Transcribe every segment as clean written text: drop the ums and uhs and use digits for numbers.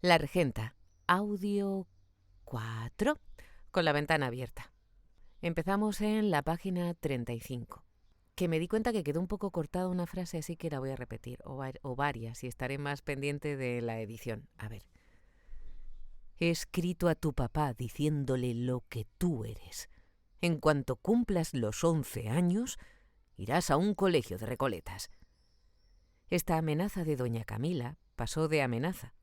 La regenta, audio 4, con la ventana abierta. Empezamos en la página 35, que me di cuenta que quedó un poco cortada una frase, así que la voy a repetir, o varias, y estaré más pendiente de la edición. A ver. He escrito a tu papá diciéndole lo que tú eres. En cuanto cumplas los 11 años, irás a un colegio de Recoletas. Esta amenaza de doña Camila pasó de amenaza.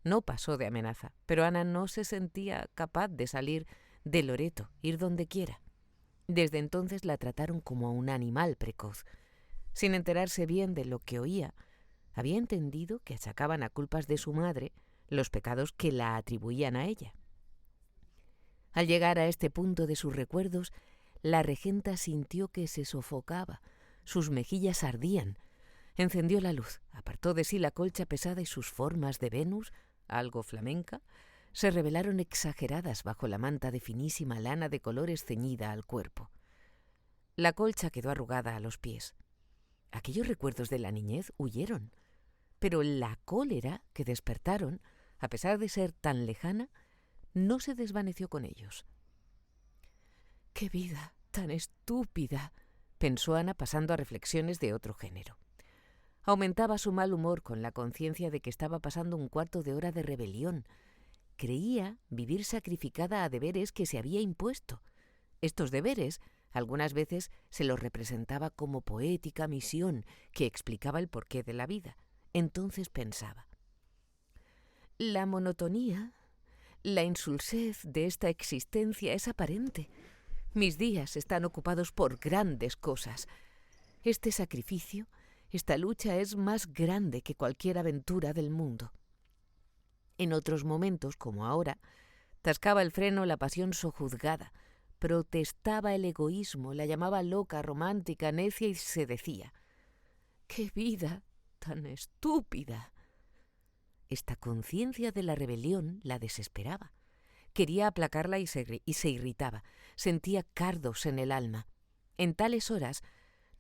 No pasó de amenaza, pero Ana no se sentía capaz de salir de Loreto, ir donde quiera. Desde entonces la trataron como a un animal precoz. Sin enterarse bien de lo que oía, había entendido que achacaban a culpas de su madre los pecados que la atribuían a ella. Al llegar a este punto de sus recuerdos, la regenta sintió que se sofocaba, sus mejillas ardían. Encendió la luz, apartó de sí la colcha pesada y sus formas de Venus, algo flamenca, se revelaron exageradas bajo la manta de finísima lana de colores ceñida al cuerpo. La colcha quedó arrugada a los pies. Aquellos recuerdos de la niñez huyeron, pero la cólera que despertaron, a pesar de ser tan lejana, no se desvaneció con ellos. «¡Qué vida tan estúpida!», pensó Ana, pasando a reflexiones de otro género. Aumentaba su mal humor con la conciencia de que estaba pasando un cuarto de hora de rebelión. Creía vivir sacrificada a deberes que se había impuesto. Estos deberes algunas veces se los representaba como poética misión que explicaba el porqué de la vida. Entonces pensaba: la monotonía, la insulsez de esta existencia es aparente. Mis días están ocupados por grandes cosas. Este sacrificio, esta lucha es más grande que cualquier aventura del mundo. En otros momentos, como ahora, tascaba el freno la pasión sojuzgada, protestaba el egoísmo, la llamaba loca, romántica, necia y se decía: «¡Qué vida tan estúpida!». Esta conciencia de la rebelión la desesperaba. Quería aplacarla y se irritaba. Sentía cardos en el alma. En tales horas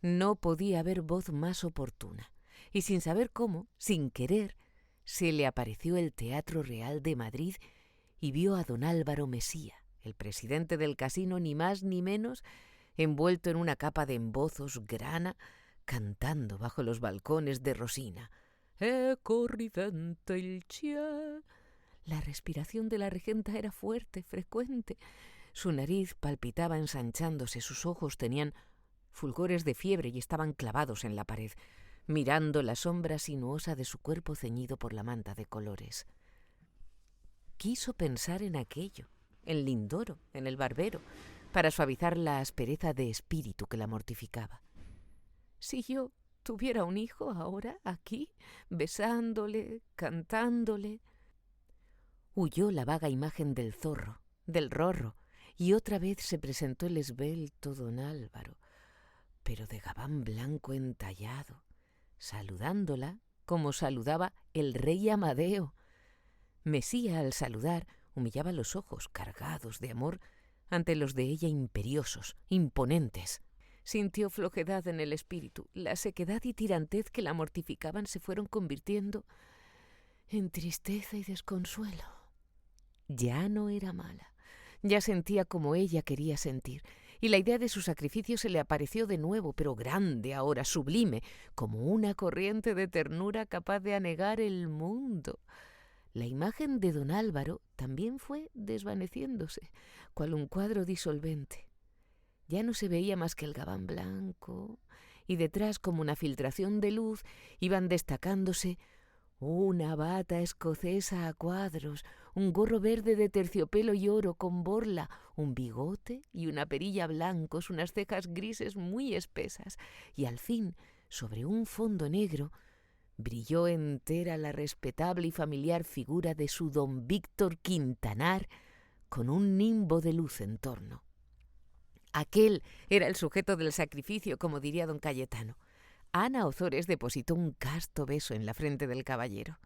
no podía haber voz más oportuna. Y sin saber cómo, sin querer, se le apareció el Teatro Real de Madrid y vio a don Álvaro Mesía, el presidente del casino, ni más ni menos, envuelto en una capa de embozos grana, cantando bajo los balcones de Rosina: «Ecco ridente il cielo». La respiración de la regenta era fuerte, frecuente. Su nariz palpitaba ensanchándose, sus ojos tenían fulgores de fiebre y estaban clavados en la pared, mirando la sombra sinuosa de su cuerpo ceñido por la manta de colores. Quiso pensar en aquello, en Lindoro, en el barbero, para suavizar la aspereza de espíritu que la mortificaba. Si yo tuviera un hijo ahora, aquí, besándole, cantándole. Huyó la vaga imagen del zorro, del rorro, y otra vez se presentó el esbelto don Álvaro, pero de gabán blanco entallado, saludándola como saludaba el rey Amadeo. Mesía, al saludar, humillaba los ojos cargados de amor ante los de ella imperiosos, imponentes. Sintió flojedad en el espíritu. La sequedad y tirantez que la mortificaban se fueron convirtiendo en tristeza y desconsuelo. Ya no era mala. Ya sentía como ella quería sentir, y la idea de su sacrificio se le apareció de nuevo, pero grande ahora, sublime, como una corriente de ternura capaz de anegar el mundo. La imagen de don Álvaro también fue desvaneciéndose, cual un cuadro disolvente. Ya no se veía más que el gabán blanco, y detrás, como una filtración de luz, iban destacándose una bata escocesa a cuadros, un gorro verde de terciopelo y oro con borla, un bigote y una perilla blancos, unas cejas grises muy espesas, y al fin, sobre un fondo negro, brilló entera la respetable y familiar figura de su don Víctor Quintanar, con un nimbo de luz en torno. Aquel era el sujeto del sacrificio, como diría don Cayetano. Ana Ozores depositó un casto beso en la frente del caballero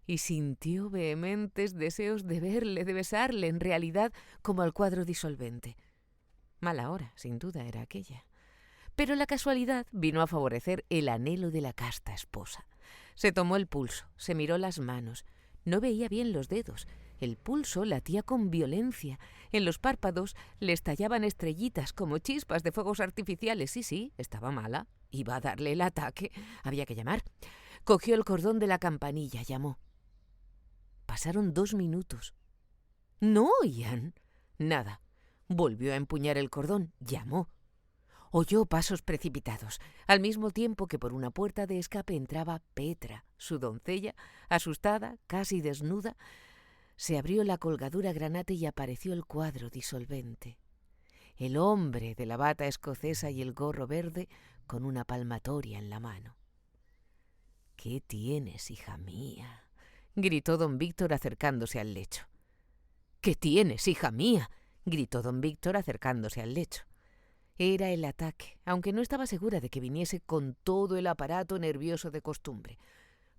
y sintió vehementes deseos de verle, de besarle, en realidad como al cuadro disolvente. Mala hora, sin duda, era aquella. Pero la casualidad vino a favorecer el anhelo de la casta esposa. Se tomó el pulso, se miró las manos. No veía bien los dedos. El pulso latía con violencia. En los párpados le estallaban estrellitas como chispas de fuegos artificiales. Sí, estaba mala. Iba a darle el ataque. Había que llamar. Cogió el cordón de la campanilla, llamó. Pasaron 2 minutos. No oían. Nada. Volvió a empuñar el cordón, llamó. Oyó pasos precipitados, al mismo tiempo que por una puerta de escape entraba Petra, su doncella, asustada, casi desnuda. Se abrió la colgadura granate y apareció el cuadro disolvente. El hombre de la bata escocesa y el gorro verde con una palmatoria en la mano. «¿Qué tienes, hija mía?», gritó don Víctor acercándose al lecho. «¿Qué tienes, hija mía?», gritó don Víctor acercándose al lecho. Era el ataque, aunque no estaba segura de que viniese con todo el aparato nervioso de costumbre.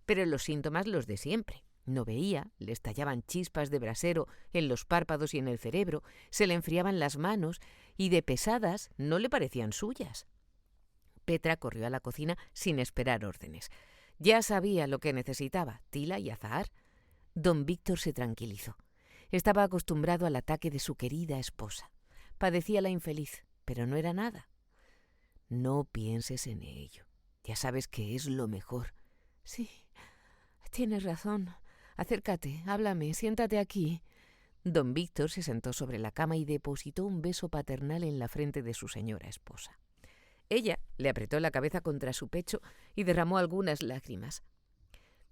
Pero los síntomas los de siempre. No veía, le estallaban chispas de brasero en los párpados y en el cerebro, se le enfriaban las manos y de pesadas no le parecían suyas. Petra corrió a la cocina sin esperar órdenes. Ya sabía lo que necesitaba, tila y azahar. Don Víctor se tranquilizó. Estaba acostumbrado al ataque de su querida esposa. Padecía la infeliz, pero no era nada. «No pienses en ello. Ya sabes que es lo mejor». «Sí, tienes razón. Acércate, háblame, siéntate aquí». Don Víctor se sentó sobre la cama y depositó un beso paternal en la frente de su señora esposa. Ella le apretó la cabeza contra su pecho y derramó algunas lágrimas.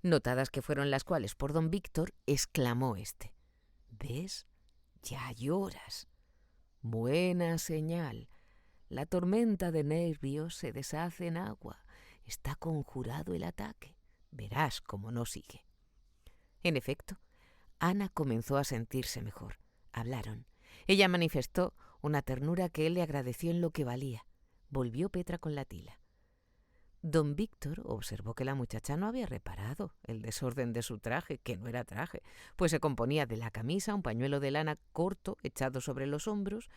Notadas que fueron las cuales por don Víctor, exclamó éste: «¿Ves? Ya lloras. Buena señal. La tormenta de nervios se deshace en agua. Está conjurado el ataque. Verás cómo no sigue». En efecto, Ana comenzó a sentirse mejor. Hablaron. Ella manifestó una ternura que él le agradeció en lo que valía. Volvió Petra con la tila. Don Víctor observó que la muchacha no había reparado el desorden de su traje, que no era traje, pues se componía de la camisa, un pañuelo de lana corto echado sobre los hombros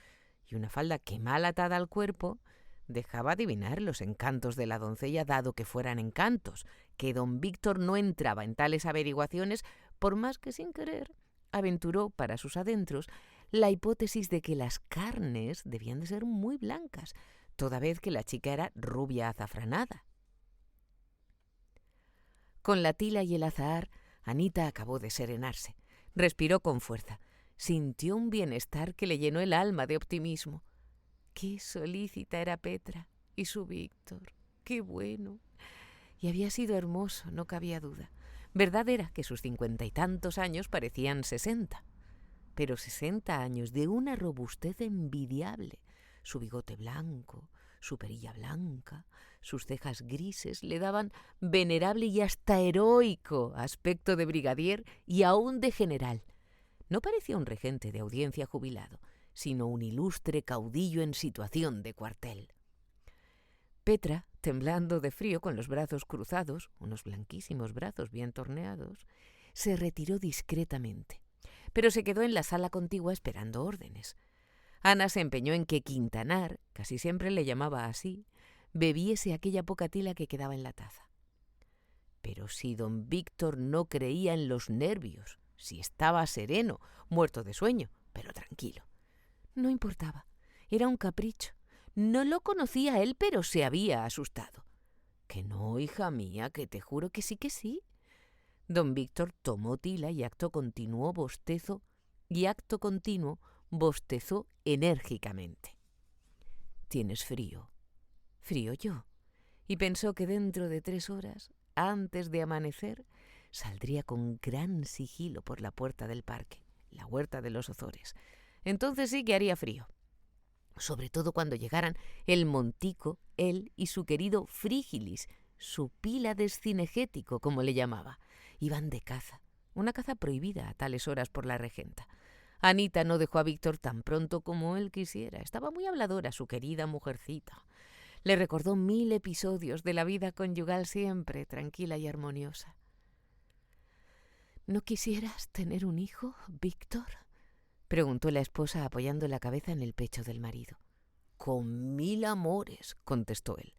y una falda que, mal atada al cuerpo, dejaba adivinar los encantos de la doncella, dado que fueran encantos, que don Víctor no entraba en tales averiguaciones, por más que sin querer aventuró para sus adentros la hipótesis de que las carnes debían de ser muy blancas, toda vez que la chica era rubia azafranada. Con la tila y el azahar, Anita acabó de serenarse. Respiró con fuerza. Sintió un bienestar que le llenó el alma de optimismo. Qué solícita era Petra y su Víctor. Qué bueno. Y había sido hermoso, no cabía duda. Verdad era que sus 50 y tantos años parecían 60. Pero 60 años de una robustez envidiable. Su bigote blanco, su perilla blanca, sus cejas grises le daban venerable y hasta heroico aspecto de brigadier y aún de general. No parecía un regente de audiencia jubilado, sino un ilustre caudillo en situación de cuartel. Petra, temblando de frío con los brazos cruzados, unos blanquísimos brazos bien torneados, se retiró discretamente, pero se quedó en la sala contigua esperando órdenes. Ana se empeñó en que Quintanar, casi siempre le llamaba así, bebiese aquella poca tila que quedaba en la taza. Pero si don Víctor no creía en los nervios, si estaba sereno, muerto de sueño, pero tranquilo. No importaba, era un capricho. No lo conocía él, pero se había asustado. «Que no, hija mía, que te juro que sí, que sí». Don Víctor tomó tila y acto continuo bostezó enérgicamente. «¿Tienes frío?» «Frío yo». Y pensó que dentro de 3 horas, antes de amanecer, saldría con gran sigilo por la puerta del parque, la huerta de los Ozores. Entonces sí que haría frío. Sobre todo cuando llegaran el Montico, él y su querido Frígilis, su Pílades cinegético, como le llamaba. Iban de caza, una caza prohibida a tales horas por la regenta. Anita no dejó a Víctor tan pronto como él quisiera. Estaba muy habladora, su querida mujercita. Le recordó 1000 episodios de la vida conyugal siempre tranquila y armoniosa. «¿No quisieras tener un hijo, Víctor?», preguntó la esposa apoyando la cabeza en el pecho del marido. «Con 1000 amores», contestó él.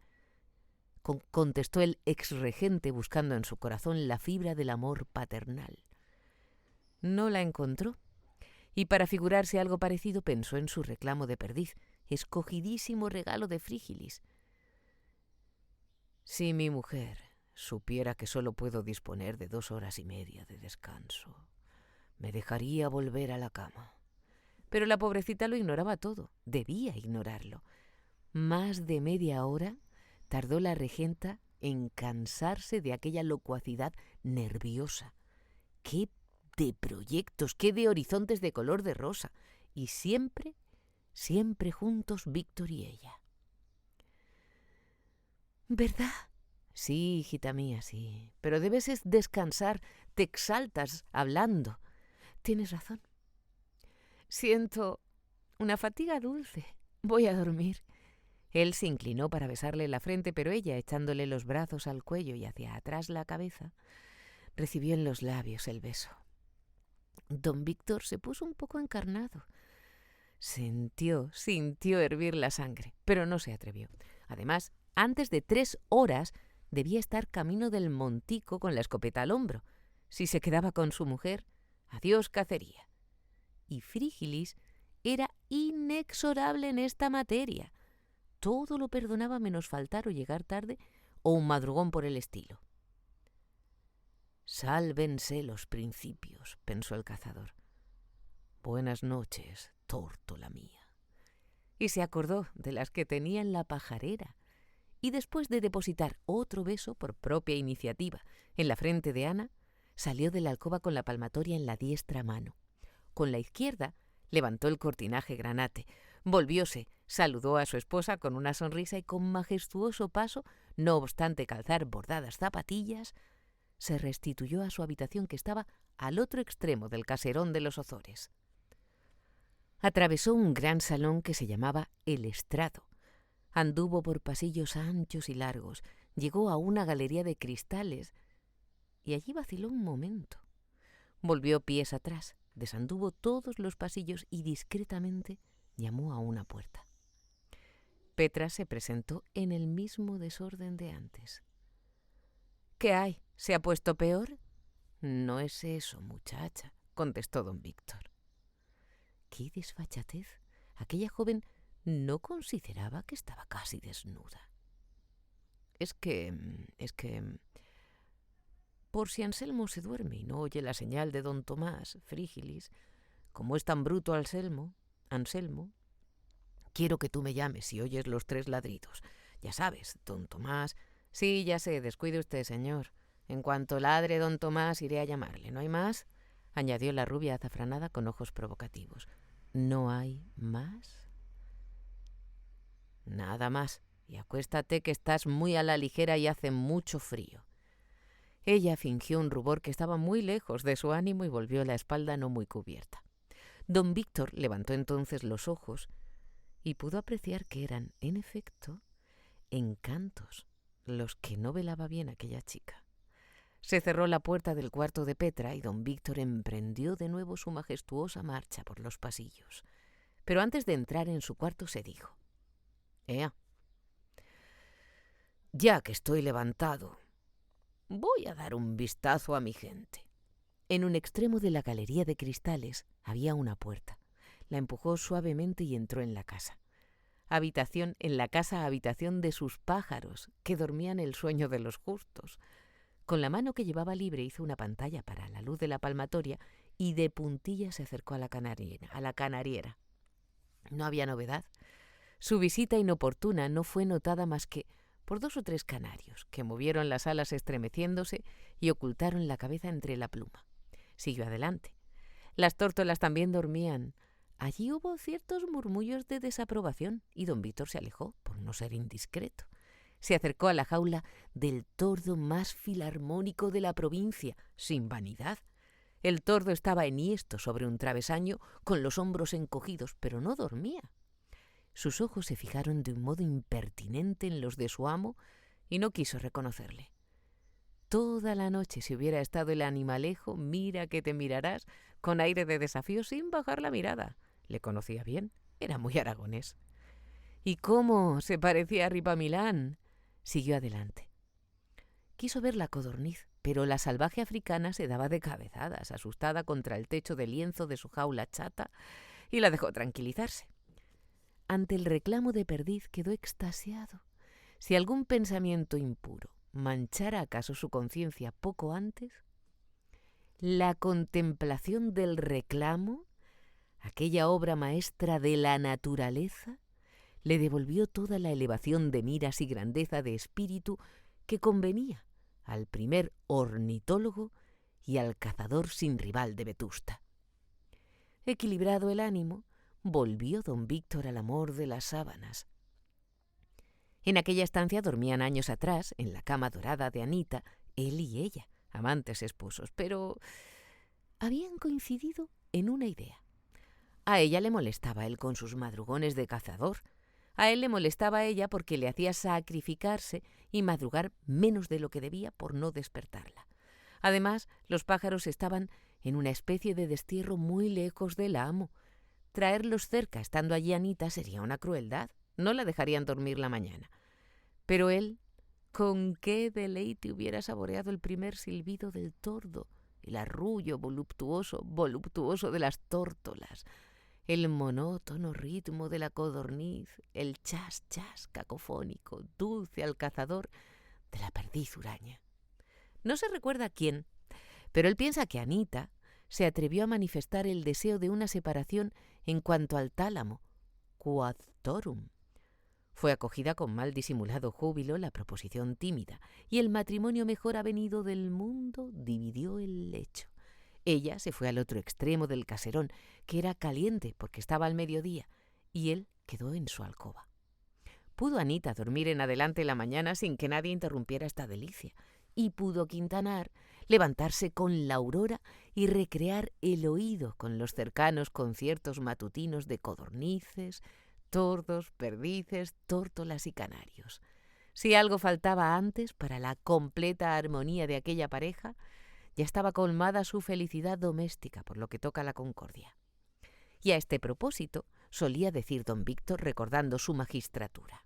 Contestó el exregente buscando en su corazón la fibra del amor paternal. No la encontró, y para figurarse algo parecido pensó en su reclamo de perdiz, escogidísimo regalo de Frígilis. Si mi mujer supiera que solo puedo disponer de 2 horas y media de descanso, me dejaría volver a la cama. Pero la pobrecita lo ignoraba todo, debía ignorarlo. Más de media hora tardó la regenta en cansarse de aquella locuacidad nerviosa. ¡Qué de proyectos, qué de horizontes de color de rosa! Y siempre, siempre juntos Víctor y ella. ¿Verdad? Sí, hijita mía, sí. Pero debes descansar, te exaltas hablando. Tienes razón. Siento una fatiga dulce. Voy a dormir. Él se inclinó para besarle la frente, pero ella, echándole los brazos al cuello y hacia atrás la cabeza, recibió en los labios el beso. Don Víctor se puso un poco encarnado. Sintió hervir la sangre, pero no se atrevió. Además, antes de 3 horas debía estar camino del montico con la escopeta al hombro. Si se quedaba con su mujer, adiós cacería. Y Frígilis era inexorable en esta materia. Todo lo perdonaba menos faltar o llegar tarde o un madrugón por el estilo. Sálvense los principios, pensó el cazador. Buenas noches, tórtola mía. Y se acordó de las que tenía en la pajarera. Y después de depositar otro beso por propia iniciativa en la frente de Ana, salió de la alcoba con la palmatoria en la diestra mano. Con la izquierda levantó el cortinaje granate, volvióse, saludó a su esposa con una sonrisa y con majestuoso paso, no obstante calzar bordadas zapatillas, se restituyó a su habitación que estaba al otro extremo del caserón de los Ozores. Atravesó un gran salón que se llamaba El Estrado. Anduvo por pasillos anchos y largos, llegó a una galería de cristales y allí vaciló un momento. Volvió pies atrás, desanduvo todos los pasillos y discretamente llamó a una puerta. Petra se presentó en el mismo desorden de antes. ¿Qué hay? ¿Se ha puesto peor? No es eso, muchacha, contestó don Víctor. ¡Qué desfachatez! Aquella joven no consideraba que estaba casi desnuda. Es que... Por si Anselmo se duerme y no oye la señal de don Tomás, Frígilis, como es tan bruto Anselmo, quiero que tú me llames si oyes los 3 ladridos. Ya sabes, don Tomás... Sí, ya sé, descuide usted, señor. En cuanto ladre don Tomás, iré a llamarle. ¿No hay más? Añadió la rubia azafranada con ojos provocativos. ¿No hay más? Nada más. Y acuéstate que estás muy a la ligera y hace mucho frío. Ella fingió un rubor que estaba muy lejos de su ánimo y volvió la espalda no muy cubierta. Don Víctor levantó entonces los ojos y pudo apreciar que eran, en efecto, encantos los que no velaba bien aquella chica. Se cerró la puerta del cuarto de Petra y don Víctor emprendió de nuevo su majestuosa marcha por los pasillos. Pero antes de entrar en su cuarto se dijo: «Ea, ya que estoy levantado, voy a dar un vistazo a mi gente». En un extremo de la galería de cristales había una puerta. La empujó suavemente y entró en la casa. Habitación de sus pájaros, que dormían el sueño de los justos. Con la mano que llevaba libre hizo una pantalla para la luz de la palmatoria y de puntillas se acercó a la canariera. No había novedad. Su visita inoportuna no fue notada más que por 2 o 3 canarios, que movieron las alas estremeciéndose y ocultaron la cabeza entre la pluma. Siguió adelante. Las tórtolas también dormían. Allí hubo ciertos murmullos de desaprobación y don Víctor se alejó por no ser indiscreto. Se acercó a la jaula del tordo más filarmónico de la provincia, sin vanidad. El tordo estaba enhiesto sobre un travesaño, con los hombros encogidos, pero no dormía. Sus ojos se fijaron de un modo impertinente en los de su amo y no quiso reconocerle. Toda la noche, si hubiera estado el animalejo, mira que te mirarás, con aire de desafío sin bajar la mirada. Le conocía bien, era muy aragonés. ¿Y cómo se parecía a Ripamilán? Siguió adelante. Quiso ver la codorniz, pero la salvaje africana se daba de cabezadas, asustada contra el techo de lienzo de su jaula chata, y la dejó tranquilizarse. Ante el reclamo de perdiz quedó extasiado. Si algún pensamiento impuro manchara acaso su conciencia poco antes, la contemplación del reclamo, aquella obra maestra de la naturaleza, le devolvió toda la elevación de miras y grandeza de espíritu que convenía al primer ornitólogo y al cazador sin rival de Vetusta. Equilibrado el ánimo, volvió don Víctor al amor de las sábanas. En aquella estancia dormían años atrás, en la cama dorada de Anita, él y ella, amantes esposos, pero habían coincidido en una idea. A ella le molestaba él con sus madrugones de cazador. A él le molestaba a ella porque le hacía sacrificarse y madrugar menos de lo que debía por no despertarla. Además, los pájaros estaban en una especie de destierro muy lejos del amo. Traerlos cerca estando allí Anita sería una crueldad. No la dejarían dormir la mañana. Pero él, con qué deleite hubiera saboreado el primer silbido del tordo, el arrullo voluptuoso de las tórtolas, el monótono ritmo de la codorniz, el chas chas cacofónico, dulce al cazador de la perdiz huraña. No se recuerda quién, pero él piensa que Anita se atrevió a manifestar el deseo de una separación en cuanto al tálamo, quadtorum. Fue acogida con mal disimulado júbilo la proposición tímida, y el matrimonio mejor avenido del mundo dividió el lecho. Ella se fue al otro extremo del caserón, que era caliente porque estaba al mediodía, y él quedó en su alcoba. Pudo Anita dormir en adelante la mañana sin que nadie interrumpiera esta delicia, y pudo Quintanar levantarse con la aurora y recrear el oído con los cercanos conciertos matutinos de codornices, tordos, perdices, tórtolas y canarios. Si algo faltaba antes para la completa armonía de aquella pareja, ya estaba colmada su felicidad doméstica por lo que toca a la concordia. Y a este propósito solía decir don Víctor recordando su magistratura: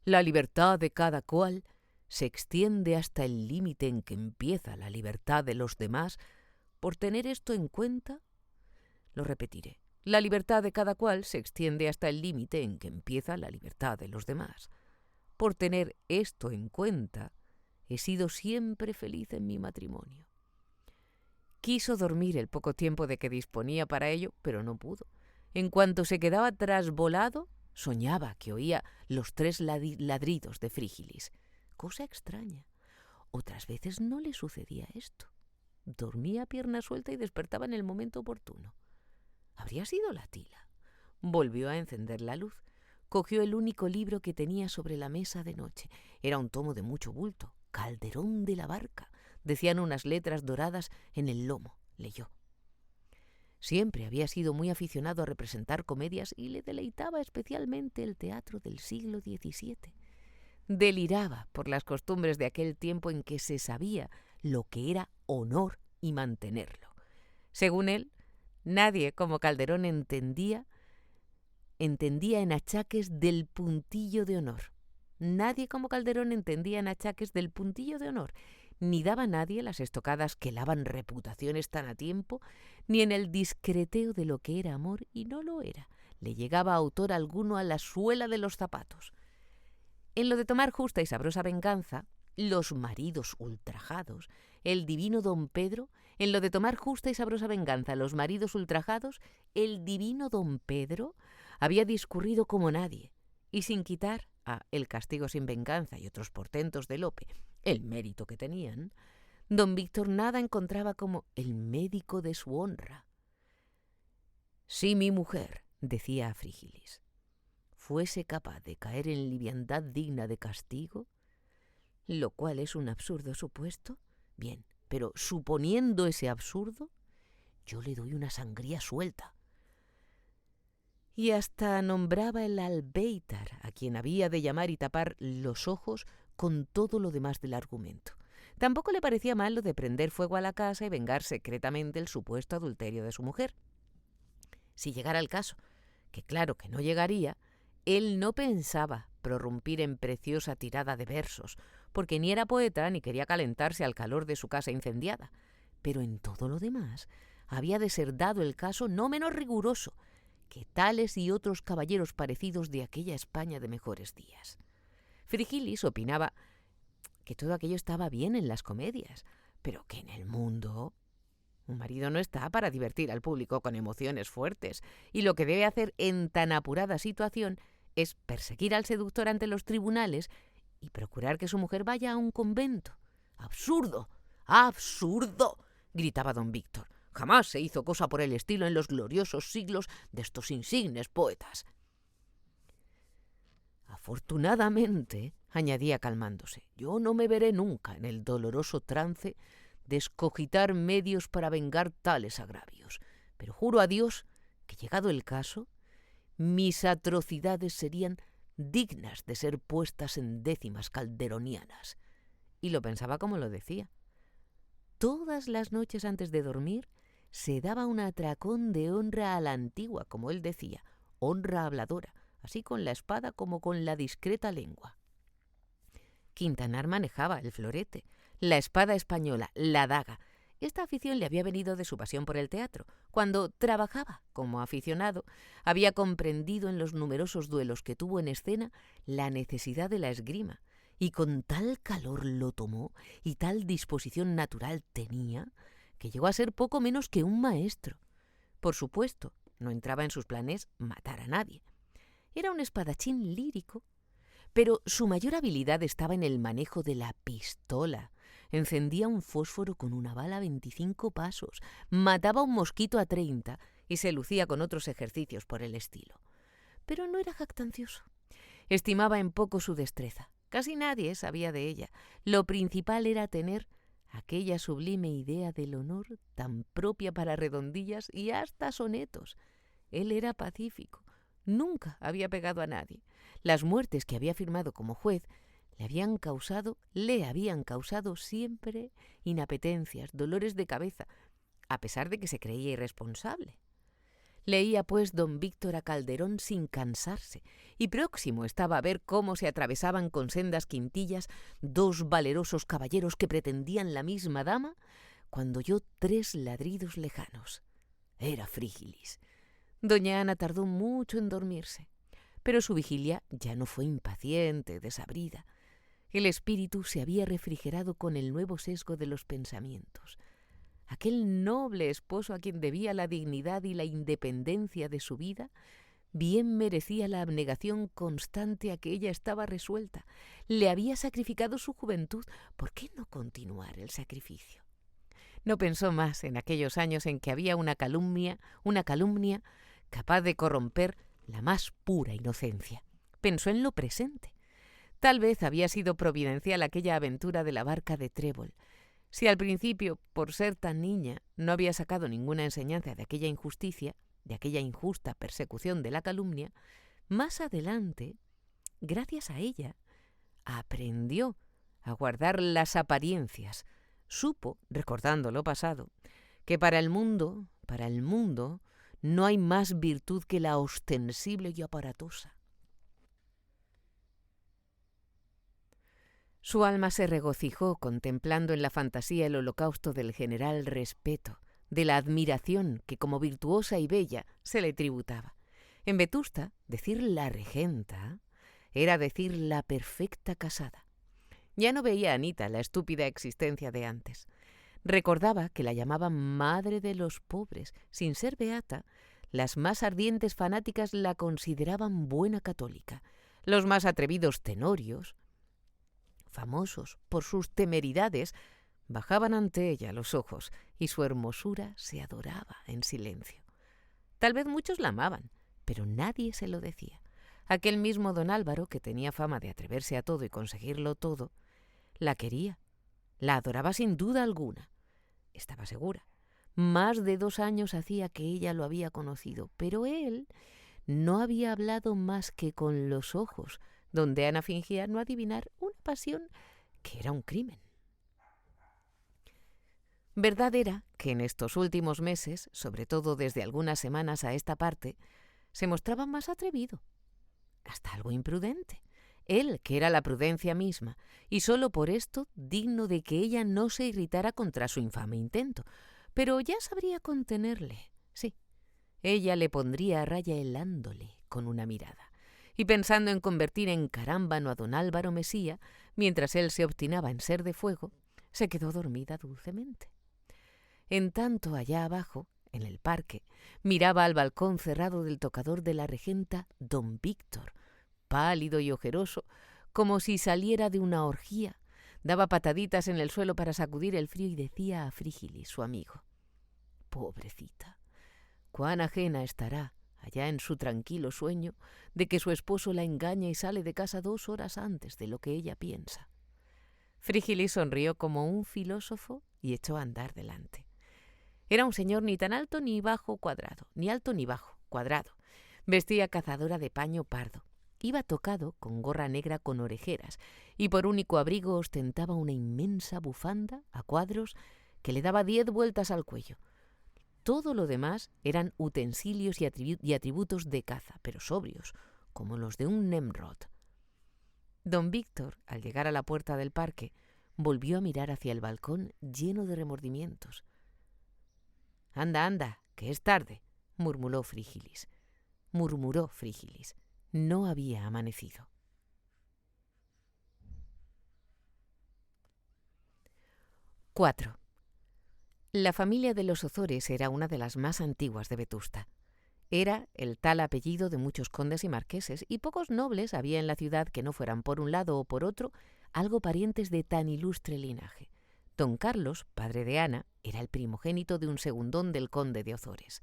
la libertad de cada cual se extiende hasta el límite en que empieza la libertad de los demás. Por tener esto en cuenta, lo repetiré: la libertad de cada cual se extiende hasta el límite en que empieza la libertad de los demás. Por tener esto en cuenta, he sido siempre feliz en mi matrimonio. Quiso dormir el poco tiempo de que disponía para ello, pero no pudo. En cuanto se quedaba trasvolado, soñaba que oía los 3 ladridos de Frígilis. Cosa extraña. Otras veces no le sucedía esto. Dormía a pierna suelta y despertaba en el momento oportuno. ¿Habría sido la tila? Volvió a encender la luz. Cogió el único libro que tenía sobre la mesa de noche. Era un tomo de mucho bulto. Calderón de la Barca, decían unas letras doradas en el lomo. Leyó. Siempre había sido muy aficionado a representar comedias y le deleitaba especialmente el teatro del siglo XVII. Deliraba por las costumbres de aquel tiempo en que se sabía lo que era honor y mantenerlo. Según él, nadie como Calderón entendía en achaques del puntillo de honor. Nadie como Calderón entendía en achaques del puntillo de honor, ni daba nadie las estocadas que lavan reputaciones tan a tiempo, ni en el discreteo de lo que era amor y no lo era. Le llegaba autor alguno a la suela de los zapatos. En lo de tomar justa y sabrosa venganza, los maridos ultrajados, el divino don Pedro, en lo de tomar justa y sabrosa venganza, los maridos ultrajados, el divino don Pedro había discurrido como nadie, y sin quitar a El castigo sin venganza y otros portentos de Lope el mérito que tenían, don Víctor nada encontraba como el médico de su honra. Si mi mujer, decía a Frígilis, fuese capaz de caer en liviandad digna de castigo, lo cual es un absurdo supuesto, bien, pero suponiendo ese absurdo, yo le doy una sangría suelta. Y hasta nombraba el albéitar, a quien había de llamar y tapar los ojos con todo lo demás del argumento. Tampoco le parecía mal lo de prender fuego a la casa y vengar secretamente el supuesto adulterio de su mujer. Si llegara el caso, que claro que no llegaría, él no pensaba prorrumpir en preciosa tirada de versos, porque ni era poeta ni quería calentarse al calor de su casa incendiada. Pero en todo lo demás había de ser dado el caso no menos riguroso que tales y otros caballeros parecidos de aquella España de mejores días. Frigilis opinaba que todo aquello estaba bien en las comedias, pero que en el mundo un marido no está para divertir al público con emociones fuertes, y lo que debe hacer en tan apurada situación es perseguir al seductor ante los tribunales y procurar que su mujer vaya a un convento. ¡Absurdo! ¡Absurdo!, gritaba don Víctor. Jamás se hizo cosa por el estilo en los gloriosos siglos de estos insignes poetas. Afortunadamente, añadía calmándose, yo no me veré nunca en el doloroso trance de escogitar medios para vengar tales agravios. Pero juro a Dios que, llegado el caso, mis atrocidades serían dignas de ser puestas en décimas calderonianas. Y lo pensaba como lo decía. Todas las noches antes de dormir se daba un atracón de honra a la antigua, como él decía, honra habladora, así con la espada como con la discreta lengua. Quintanar manejaba el florete, la espada española, la daga. Esta afición le había venido de su pasión por el teatro. Cuando trabajaba como aficionado, había comprendido en los numerosos duelos que tuvo en escena la necesidad de la esgrima, y con tal calor lo tomó y tal disposición natural tenía, que llegó a ser poco menos que un maestro. Por supuesto, no entraba en sus planes matar a nadie. Era un espadachín lírico, pero su mayor habilidad estaba en el manejo de la pistola. Encendía un fósforo con una bala a 25 pasos, mataba un mosquito a 30 y se lucía con otros ejercicios por el estilo. Pero no era jactancioso. Estimaba en poco su destreza. Casi nadie sabía de ella. Lo principal era tener aquella sublime idea del honor tan propia para redondillas y hasta sonetos. Él era pacífico. Nunca había pegado a nadie. Las muertes que había firmado como juez le habían causado siempre inapetencias, dolores de cabeza, a pesar de que se creía irresponsable. Leía, pues, don Víctor a Calderón sin cansarse, y próximo estaba a ver cómo se atravesaban con sendas quintillas dos valerosos caballeros que pretendían la misma dama, cuando oyó 3 ladridos lejanos. Era Frígilis. Doña Ana tardó mucho en dormirse, pero su vigilia ya no fue impaciente, desabrida. El espíritu se había refrigerado con el nuevo sesgo de los pensamientos. Aquel noble esposo a quien debía la dignidad y la independencia de su vida, bien merecía la abnegación constante a que ella estaba resuelta. Le había sacrificado su juventud. ¿Por qué no continuar el sacrificio? No pensó más en aquellos años en que había una calumnia capaz de corromper la más pura inocencia. Pensó en lo presente. Tal vez había sido providencial aquella aventura de la barca de Trébol. Si al principio, por ser tan niña, no había sacado ninguna enseñanza de aquella injusticia, de aquella injusta persecución de la calumnia, más adelante, gracias a ella, aprendió a guardar las apariencias. Supo, recordando lo pasado, que para el mundo, no hay más virtud que la ostensible y aparatosa. Su alma se regocijó contemplando en la fantasía el holocausto del general respeto, de la admiración que como virtuosa y bella se le tributaba. En Vetusta, decir la regenta era decir la perfecta casada. Ya no veía a Anita la estúpida existencia de antes. Recordaba que la llamaban madre de los pobres. Sin ser beata, las más ardientes fanáticas la consideraban buena católica. Los más atrevidos tenorios, famosos por sus temeridades, bajaban ante ella los ojos y su hermosura se adoraba en silencio. Tal vez muchos la amaban, pero nadie se lo decía. Aquel mismo don Álvaro, que tenía fama de atreverse a todo y conseguirlo todo, la quería, la adoraba sin duda alguna. Estaba segura. Más de 2 años hacía que ella lo había conocido, pero él no había hablado más que con los ojos, donde Ana fingía no adivinar una pasión que era un crimen. Verdad era que en estos últimos meses, sobre todo desde algunas semanas a esta parte, se mostraba más atrevido, hasta algo imprudente. él que era la prudencia misma, y solo por esto digno de que ella no se irritara contra su infame intento. Pero ya sabría contenerle, sí. Ella le pondría a raya helándole con una mirada, y pensando en convertir en carámbano a don Álvaro Mesía, mientras él se obstinaba en ser de fuego, se quedó dormida dulcemente. En tanto, allá abajo, en el parque, miraba al balcón cerrado del tocador de la regenta don Víctor, pálido y ojeroso, como si saliera de una orgía. Daba pataditas en el suelo para sacudir el frío y decía a Frígilis, su amigo: «Pobrecita, cuán ajena estará, allá en su tranquilo sueño, de que su esposo la engaña y sale de casa 2 horas antes de lo que ella piensa». Frígilis sonrió como un filósofo y echó a andar delante. Era un señor ni tan alto ni bajo cuadrado, ni alto ni bajo, cuadrado. Vestía cazadora de paño pardo. Iba tocado con gorra negra con orejeras y por único abrigo ostentaba una inmensa bufanda a cuadros que le daba 10 vueltas al cuello. Todo lo demás eran utensilios y atributos de caza, pero sobrios, como los de un Nemrod. Don Víctor, al llegar a la puerta del parque, volvió a mirar hacia el balcón lleno de remordimientos. «Anda, anda, que es tarde», murmuró Frígilis. No había amanecido. 4. La familia de los Ozores era una de las más antiguas de Vetusta. Era el tal apellido de muchos condes y marqueses, y pocos nobles había en la ciudad que no fueran por un lado o por otro algo parientes de tan ilustre linaje. Don Carlos, padre de Ana, era el primogénito de un segundón del conde de Ozores.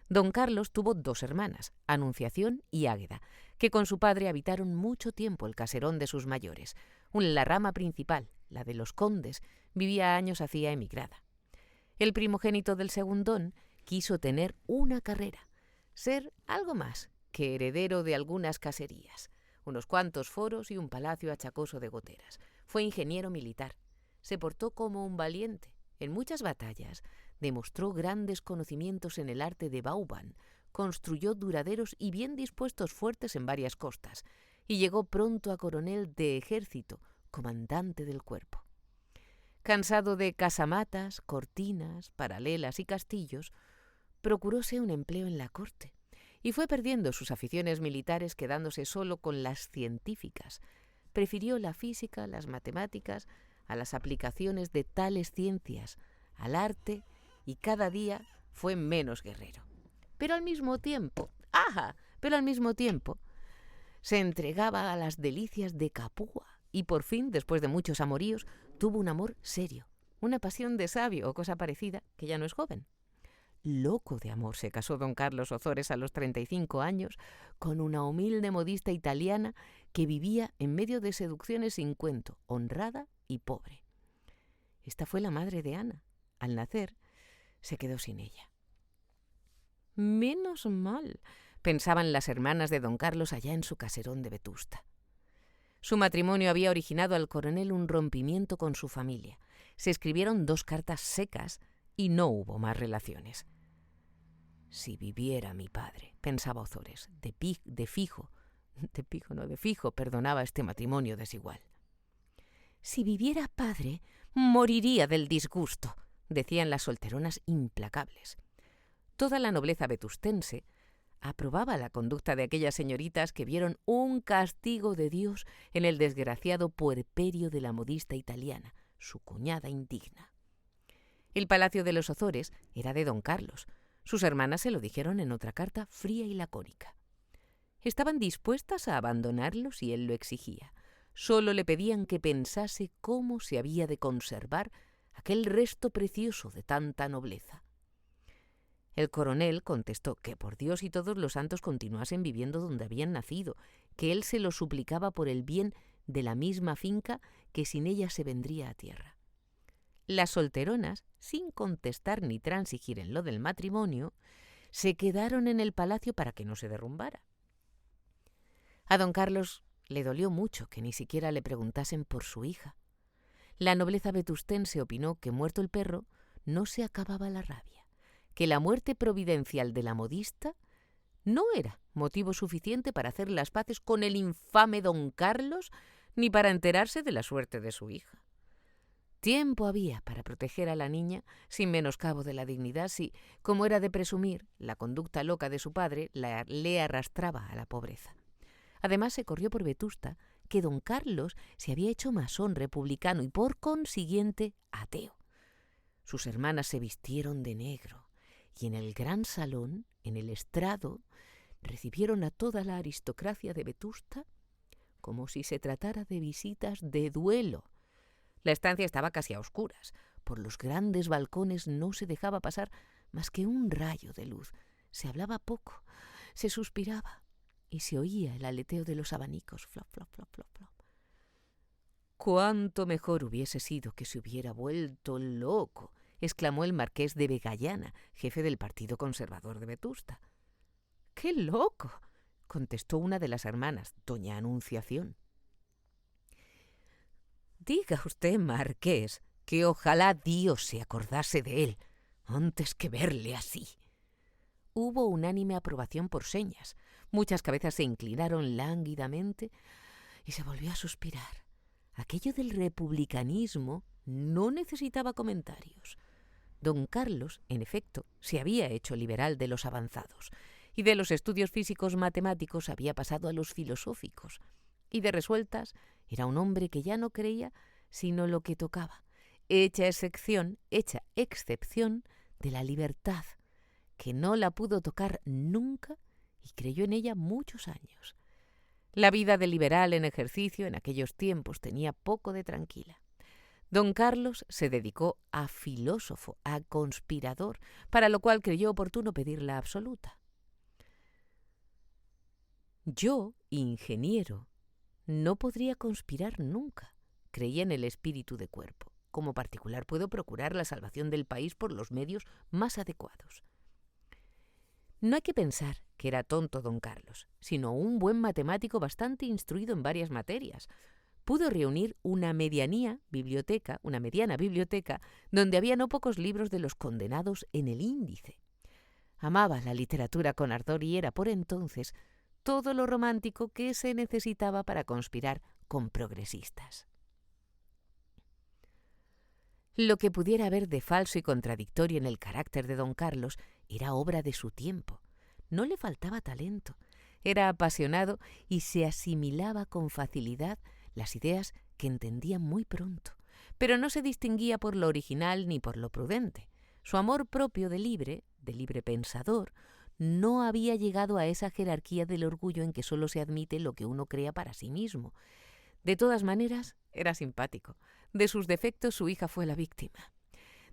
Don Carlos tuvo 2 hermanas, Anunciación y Águeda, que con su padre habitaron mucho tiempo el caserón de sus mayores. La rama principal, la de los condes, vivía años hacía emigrada. El primogénito del segundón quiso tener una carrera, ser algo más que heredero de algunas caserías, unos cuantos foros y un palacio achacoso de goteras. Fue ingeniero militar. Se portó como un valiente. En muchas batallas demostró grandes conocimientos en el arte de Vauban, construyó duraderos y bien dispuestos fuertes en varias costas, y llegó pronto a coronel de ejército, comandante del cuerpo. Cansado de casamatas, cortinas, paralelas y castillos, procuróse un empleo en la corte, y fue perdiendo sus aficiones militares, quedándose solo con las científicas. Prefirió la física, las matemáticas, a las aplicaciones de tales ciencias, al arte, y cada día fue menos guerrero. Pero al mismo tiempo, se entregaba a las delicias de Capua, y por fin, después de muchos amoríos, tuvo un amor serio, una pasión de sabio o cosa parecida, que ya no es joven. Loco de amor se casó don Carlos Ozores a los 35 años con una humilde modista italiana que vivía en medio de seducciones sin cuento, honrada y pobre. Esta fue la madre de Ana. Al nacer, se quedó sin ella. Menos mal, pensaban las hermanas de don Carlos allá en su caserón de Vetusta. Su matrimonio había originado al coronel un rompimiento con su familia. Se escribieron 2 cartas secas y no hubo más relaciones. Si viviera mi padre, pensaba Ozores, de fijo perdonaba este matrimonio desigual. Si viviera padre, moriría del disgusto, decían las solteronas implacables. Toda la nobleza vetustense aprobaba la conducta de aquellas señoritas que vieron un castigo de Dios en el desgraciado puerperio de la modista italiana, su cuñada indigna. El palacio de los Ozores era de don Carlos. Sus hermanas se lo dijeron en otra carta fría y lacónica. Estaban dispuestas a abandonarlo si él lo exigía. Solo le pedían que pensase cómo se había de conservar aquel resto precioso de tanta nobleza. El coronel contestó que por Dios y todos los santos continuasen viviendo donde habían nacido, que él se lo suplicaba por el bien de la misma finca, que sin ella se vendría a tierra. Las solteronas, sin contestar ni transigir en lo del matrimonio, se quedaron en el palacio para que no se derrumbara. A don Carlos le dolió mucho que ni siquiera le preguntasen por su hija. La nobleza vetustense opinó que muerto el perro no se acababa la rabia, que la muerte providencial de la modista no era motivo suficiente para hacer las paces con el infame don Carlos ni para enterarse de la suerte de su hija. Tiempo había para proteger a la niña sin menoscabo de la dignidad si, como era de presumir, la conducta loca de su padre le arrastraba a la pobreza. Además, se corrió por Vetusta que don Carlos se había hecho masón republicano y, por consiguiente, ateo. Sus hermanas se vistieron de negro y en el gran salón, en el estrado, recibieron a toda la aristocracia de Vetusta como si se tratara de visitas de duelo. La estancia estaba casi a oscuras. Por los grandes balcones no se dejaba pasar más que un rayo de luz. Se hablaba poco, se suspiraba y se oía el aleteo de los abanicos. Flop, flop, flop, flop, flop. «Cuánto mejor hubiese sido que se hubiera vuelto loco», exclamó el marqués de Vegallana, jefe del Partido Conservador de Vetusta. «¡Qué loco!», contestó una de las hermanas, doña Anunciación. «Diga usted, marqués, que ojalá Dios se acordase de él antes que verle así». Hubo unánime aprobación por señas. Muchas cabezas se inclinaron lánguidamente y se volvió a suspirar. Aquello del republicanismo no necesitaba comentarios. Don Carlos, en efecto, se había hecho liberal de los avanzados, y de los estudios físicos matemáticos había pasado a los filosóficos, y de resueltas era un hombre que ya no creía sino lo que tocaba, hecha excepción de la libertad, que no la pudo tocar nunca y creyó en ella muchos años. La vida de liberal en ejercicio en aquellos tiempos tenía poco de tranquila. Don Carlos se dedicó a filósofo, a conspirador, para lo cual creyó oportuno pedir la absoluta. «Yo, ingeniero, no podría conspirar nunca», creía en el espíritu de cuerpo. «Como particular puedo procurar la salvación del país por los medios más adecuados». No hay que pensar que era tonto don Carlos, sino un buen matemático bastante instruido en varias materias. Pudo reunir una mediana biblioteca, donde había no pocos libros de los condenados en el índice. Amaba la literatura con ardor y era, por entonces, todo lo romántico que se necesitaba para conspirar con progresistas. Lo que pudiera haber de falso y contradictorio en el carácter de don Carlos era obra de su tiempo. No le faltaba talento. Era apasionado y se asimilaba con facilidad las ideas que entendía muy pronto, pero no se distinguía por lo original ni por lo prudente. Su amor propio de libre pensador, no había llegado a esa jerarquía del orgullo en que solo se admite lo que uno crea para sí mismo. De todas maneras, era simpático. De sus defectos su hija fue la víctima.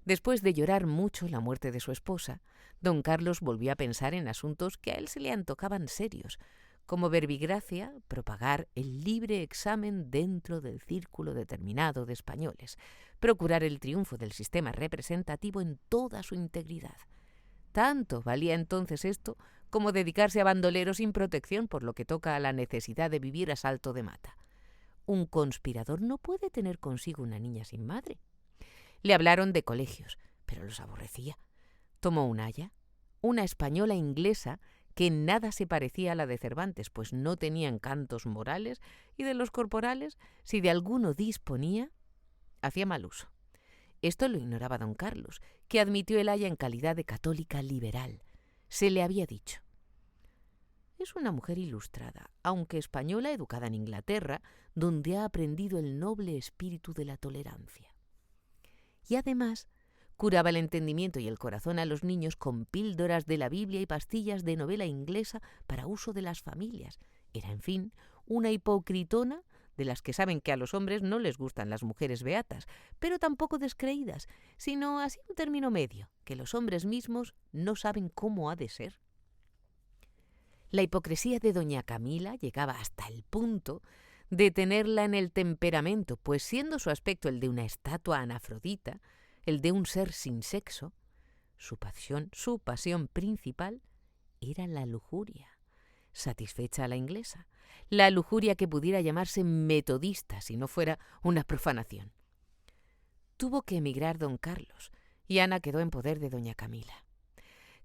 Después de llorar mucho la muerte de su esposa, don Carlos volvió a pensar en asuntos que a él se le antojaban serios, como verbigracia, propagar el libre examen dentro del círculo determinado de españoles, procurar el triunfo del sistema representativo en toda su integridad. Tanto valía entonces esto como dedicarse a bandolero sin protección por lo que toca a la necesidad de vivir a salto de mata. Un conspirador no puede tener consigo una niña sin madre. Le hablaron de colegios, pero los aborrecía. Tomó un aya, una española inglesa que en nada se parecía a la de Cervantes, pues no tenía encantos morales y de los corporales, si de alguno disponía, hacía mal uso. Esto lo ignoraba don Carlos, que admitió el aya en calidad de católica liberal. Se le había dicho: «Es una mujer ilustrada, aunque española educada en Inglaterra, donde ha aprendido el noble espíritu de la tolerancia». Y además curaba el entendimiento y el corazón a los niños con píldoras de la Biblia y pastillas de novela inglesa para uso de las familias. Era, en fin, una hipocritona de las que saben que a los hombres no les gustan las mujeres beatas, pero tampoco descreídas, sino así un término medio, que los hombres mismos no saben cómo ha de ser. La hipocresía de doña Camila llegaba hasta el punto de tenerla en el temperamento, pues siendo su aspecto el de una estatua anafrodita, el de un ser sin sexo, su pasión principal era la lujuria, satisfecha a la inglesa, la lujuria que pudiera llamarse metodista si no fuera una profanación. Tuvo que emigrar don Carlos y Ana quedó en poder de doña Camila.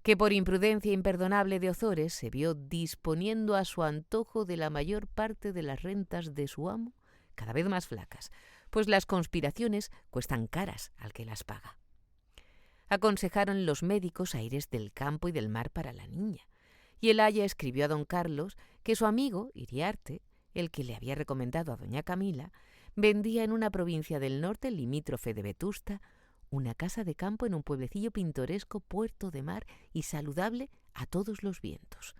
que por imprudencia imperdonable de Ozores se vio disponiendo a su antojo de la mayor parte de las rentas de su amo, cada vez más flacas, pues las conspiraciones cuestan caras al que las paga. Aconsejaron los médicos aires del campo y del mar para la niña, y el aya escribió a don Carlos que su amigo, Iriarte, el que le había recomendado a doña Camila, vendía en una provincia del norte limítrofe de Vetusta una casa de campo en un pueblecillo pintoresco, puerto de mar y saludable a todos los vientos.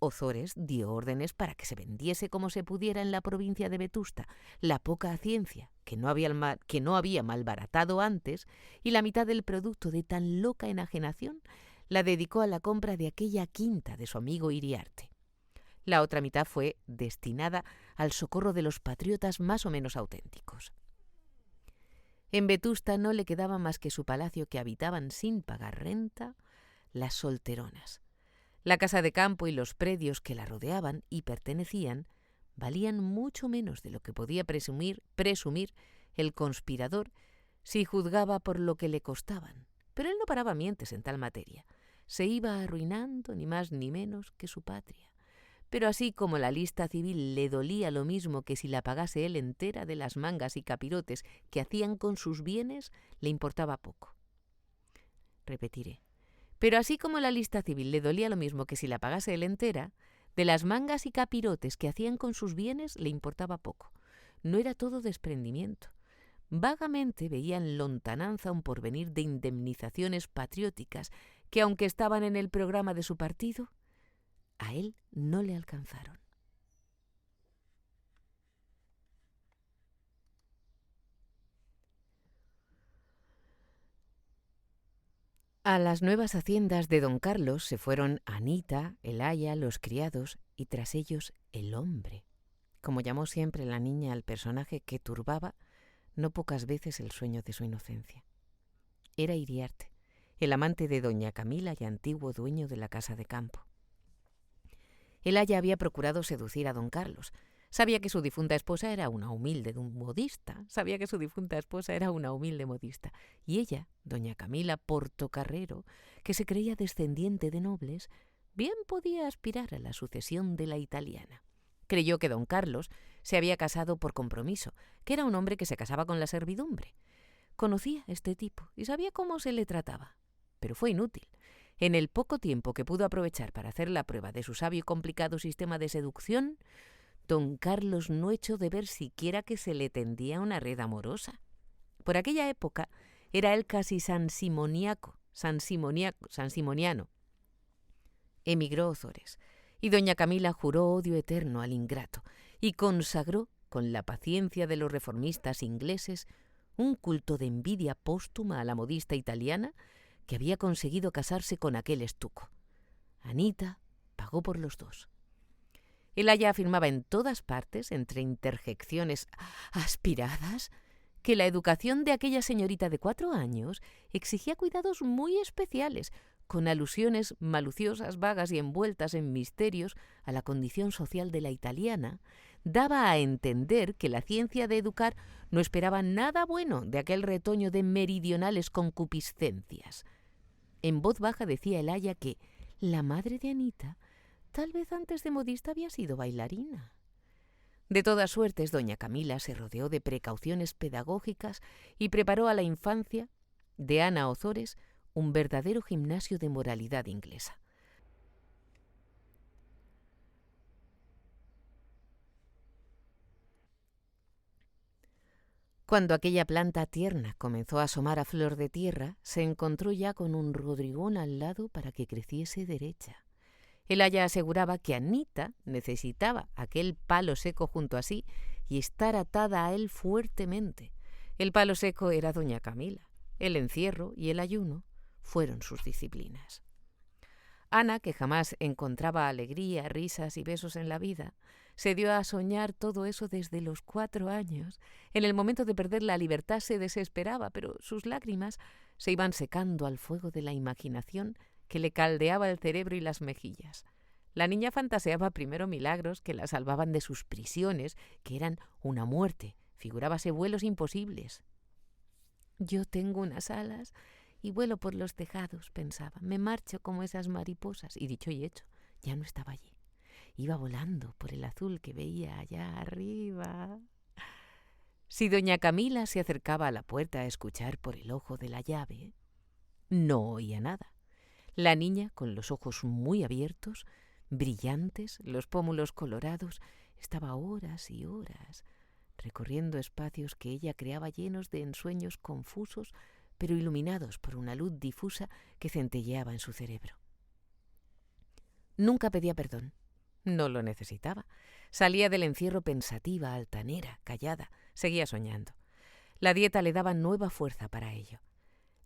Ozores dio órdenes para que se vendiese como se pudiera en la provincia de Vetusta la poca ciencia que no había malbaratado antes, y la mitad del producto de tan loca enajenación la dedicó a la compra de aquella quinta de su amigo Iriarte. La otra mitad fue destinada al socorro de los patriotas más o menos auténticos. En Vetusta no le quedaba más que su palacio, que habitaban sin pagar renta las solteronas. La casa de campo y los predios que la rodeaban y pertenecían valían mucho menos de lo que podía presumir el conspirador si juzgaba por lo que le costaban. Pero él no paraba mientes en tal materia. Se iba arruinando ni más ni menos que su patria. Pero así como la lista civil le dolía lo mismo que si la pagase él entera, de las mangas y capirotes que hacían con sus bienes, le importaba poco. Repetiré. Pero así como la lista civil le dolía lo mismo que si la pagase él entera, de las mangas y capirotes que hacían con sus bienes le importaba poco. No era todo desprendimiento. Vagamente veía en lontananza un porvenir de indemnizaciones patrióticas que, aunque estaban en el programa de su partido, a él no le alcanzaron. A las nuevas haciendas de don Carlos se fueron Anita, el aya, los criados y tras ellos el hombre, como llamó siempre la niña al personaje que turbaba no pocas veces el sueño de su inocencia. Era Iriarte, el amante de doña Camila y antiguo dueño de la casa de campo. El aya había procurado seducir a don Carlos. Sabía que su difunta esposa era una humilde modista. Y ella, doña Camila Portocarrero, que se creía descendiente de nobles, bien podía aspirar a la sucesión de la italiana. Creyó que don Carlos se había casado por compromiso, que era un hombre que se casaba con la servidumbre. Conocía a este tipo y sabía cómo se le trataba. Pero fue inútil. En el poco tiempo que pudo aprovechar para hacer la prueba de su sabio y complicado sistema de seducción, don Carlos no echó de ver siquiera que se le tendía una red amorosa. Por aquella época era él casi sansimoniano. Emigró Ozores, y doña Camila juró odio eterno al ingrato y consagró, con la paciencia de los reformistas ingleses, un culto de envidia póstuma a la modista italiana que había conseguido casarse con aquel estuco. Anita pagó por los dos. El aya afirmaba en todas partes, entre interjecciones aspiradas, que la educación de aquella señorita de 4 años exigía cuidados muy especiales, con alusiones maluciosas, vagas y envueltas en misterios a la condición social de la italiana. Daba a entender que la ciencia de educar no esperaba nada bueno de aquel retoño de meridionales concupiscencias. En voz baja decía el aya que la madre de Anita tal vez antes de modista había sido bailarina. De todas suertes, doña Camila se rodeó de precauciones pedagógicas y preparó a la infancia de Ana Ozores un verdadero gimnasio de moralidad inglesa. Cuando aquella planta tierna comenzó a asomar a flor de tierra, se encontró ya con un Rodrigón al lado para que creciese derecha. El aya aseguraba que Anita necesitaba aquel palo seco junto a sí y estar atada a él fuertemente. El palo seco era doña Camila. El encierro y el ayuno fueron sus disciplinas. Ana, que jamás encontraba alegría, risas y besos en la vida, se dio a soñar todo eso desde los 4 años. En el momento de perder la libertad se desesperaba, pero sus lágrimas se iban secando al fuego de la imaginación que le caldeaba el cerebro y las mejillas. La niña fantaseaba primero milagros que la salvaban de sus prisiones, que eran una muerte. Figurábase vuelos imposibles. «Yo tengo unas alas y vuelo por los tejados, pensaba. Me marcho como esas mariposas. Y dicho y hecho, ya no estaba allí. Iba volando por el azul que veía allá arriba. Si doña Camila se acercaba a la puerta a escuchar por el ojo de la llave, no oía nada. La niña, con los ojos muy abiertos, brillantes, los pómulos colorados, estaba horas y horas recorriendo espacios que ella creaba llenos de ensueños confusos, pero iluminados por una luz difusa que centelleaba en su cerebro. Nunca pedía perdón. No lo necesitaba. Salía del encierro pensativa, altanera, callada. Seguía soñando. La dieta le daba nueva fuerza para ello.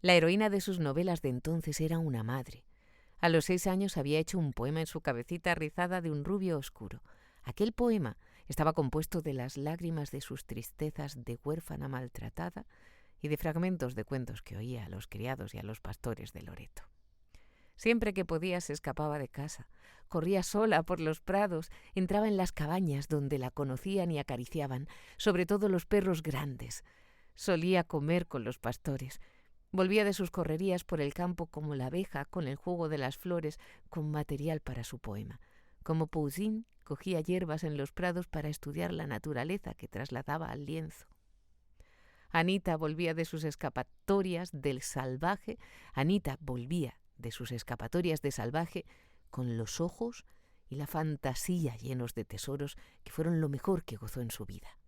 La heroína de sus novelas de entonces era una madre. A los 6 años había hecho un poema en su cabecita rizada de un rubio oscuro. Aquel poema estaba compuesto de las lágrimas de sus tristezas de huérfana maltratada y de fragmentos de cuentos que oía a los criados y a los pastores de Loreto. Siempre que podía se escapaba de casa, corría sola por los prados, entraba en las cabañas donde la conocían y acariciaban, sobre todo los perros grandes. Solía comer con los pastores. Volvía de sus correrías por el campo como la abeja con el jugo de las flores, con material para su poema. Como Poussin, cogía hierbas en los prados para estudiar la naturaleza que trasladaba al lienzo. Anita volvía de sus escapatorias del salvaje. De salvaje con los ojos y la fantasía llenos de tesoros que fueron lo mejor que gozó en su vida.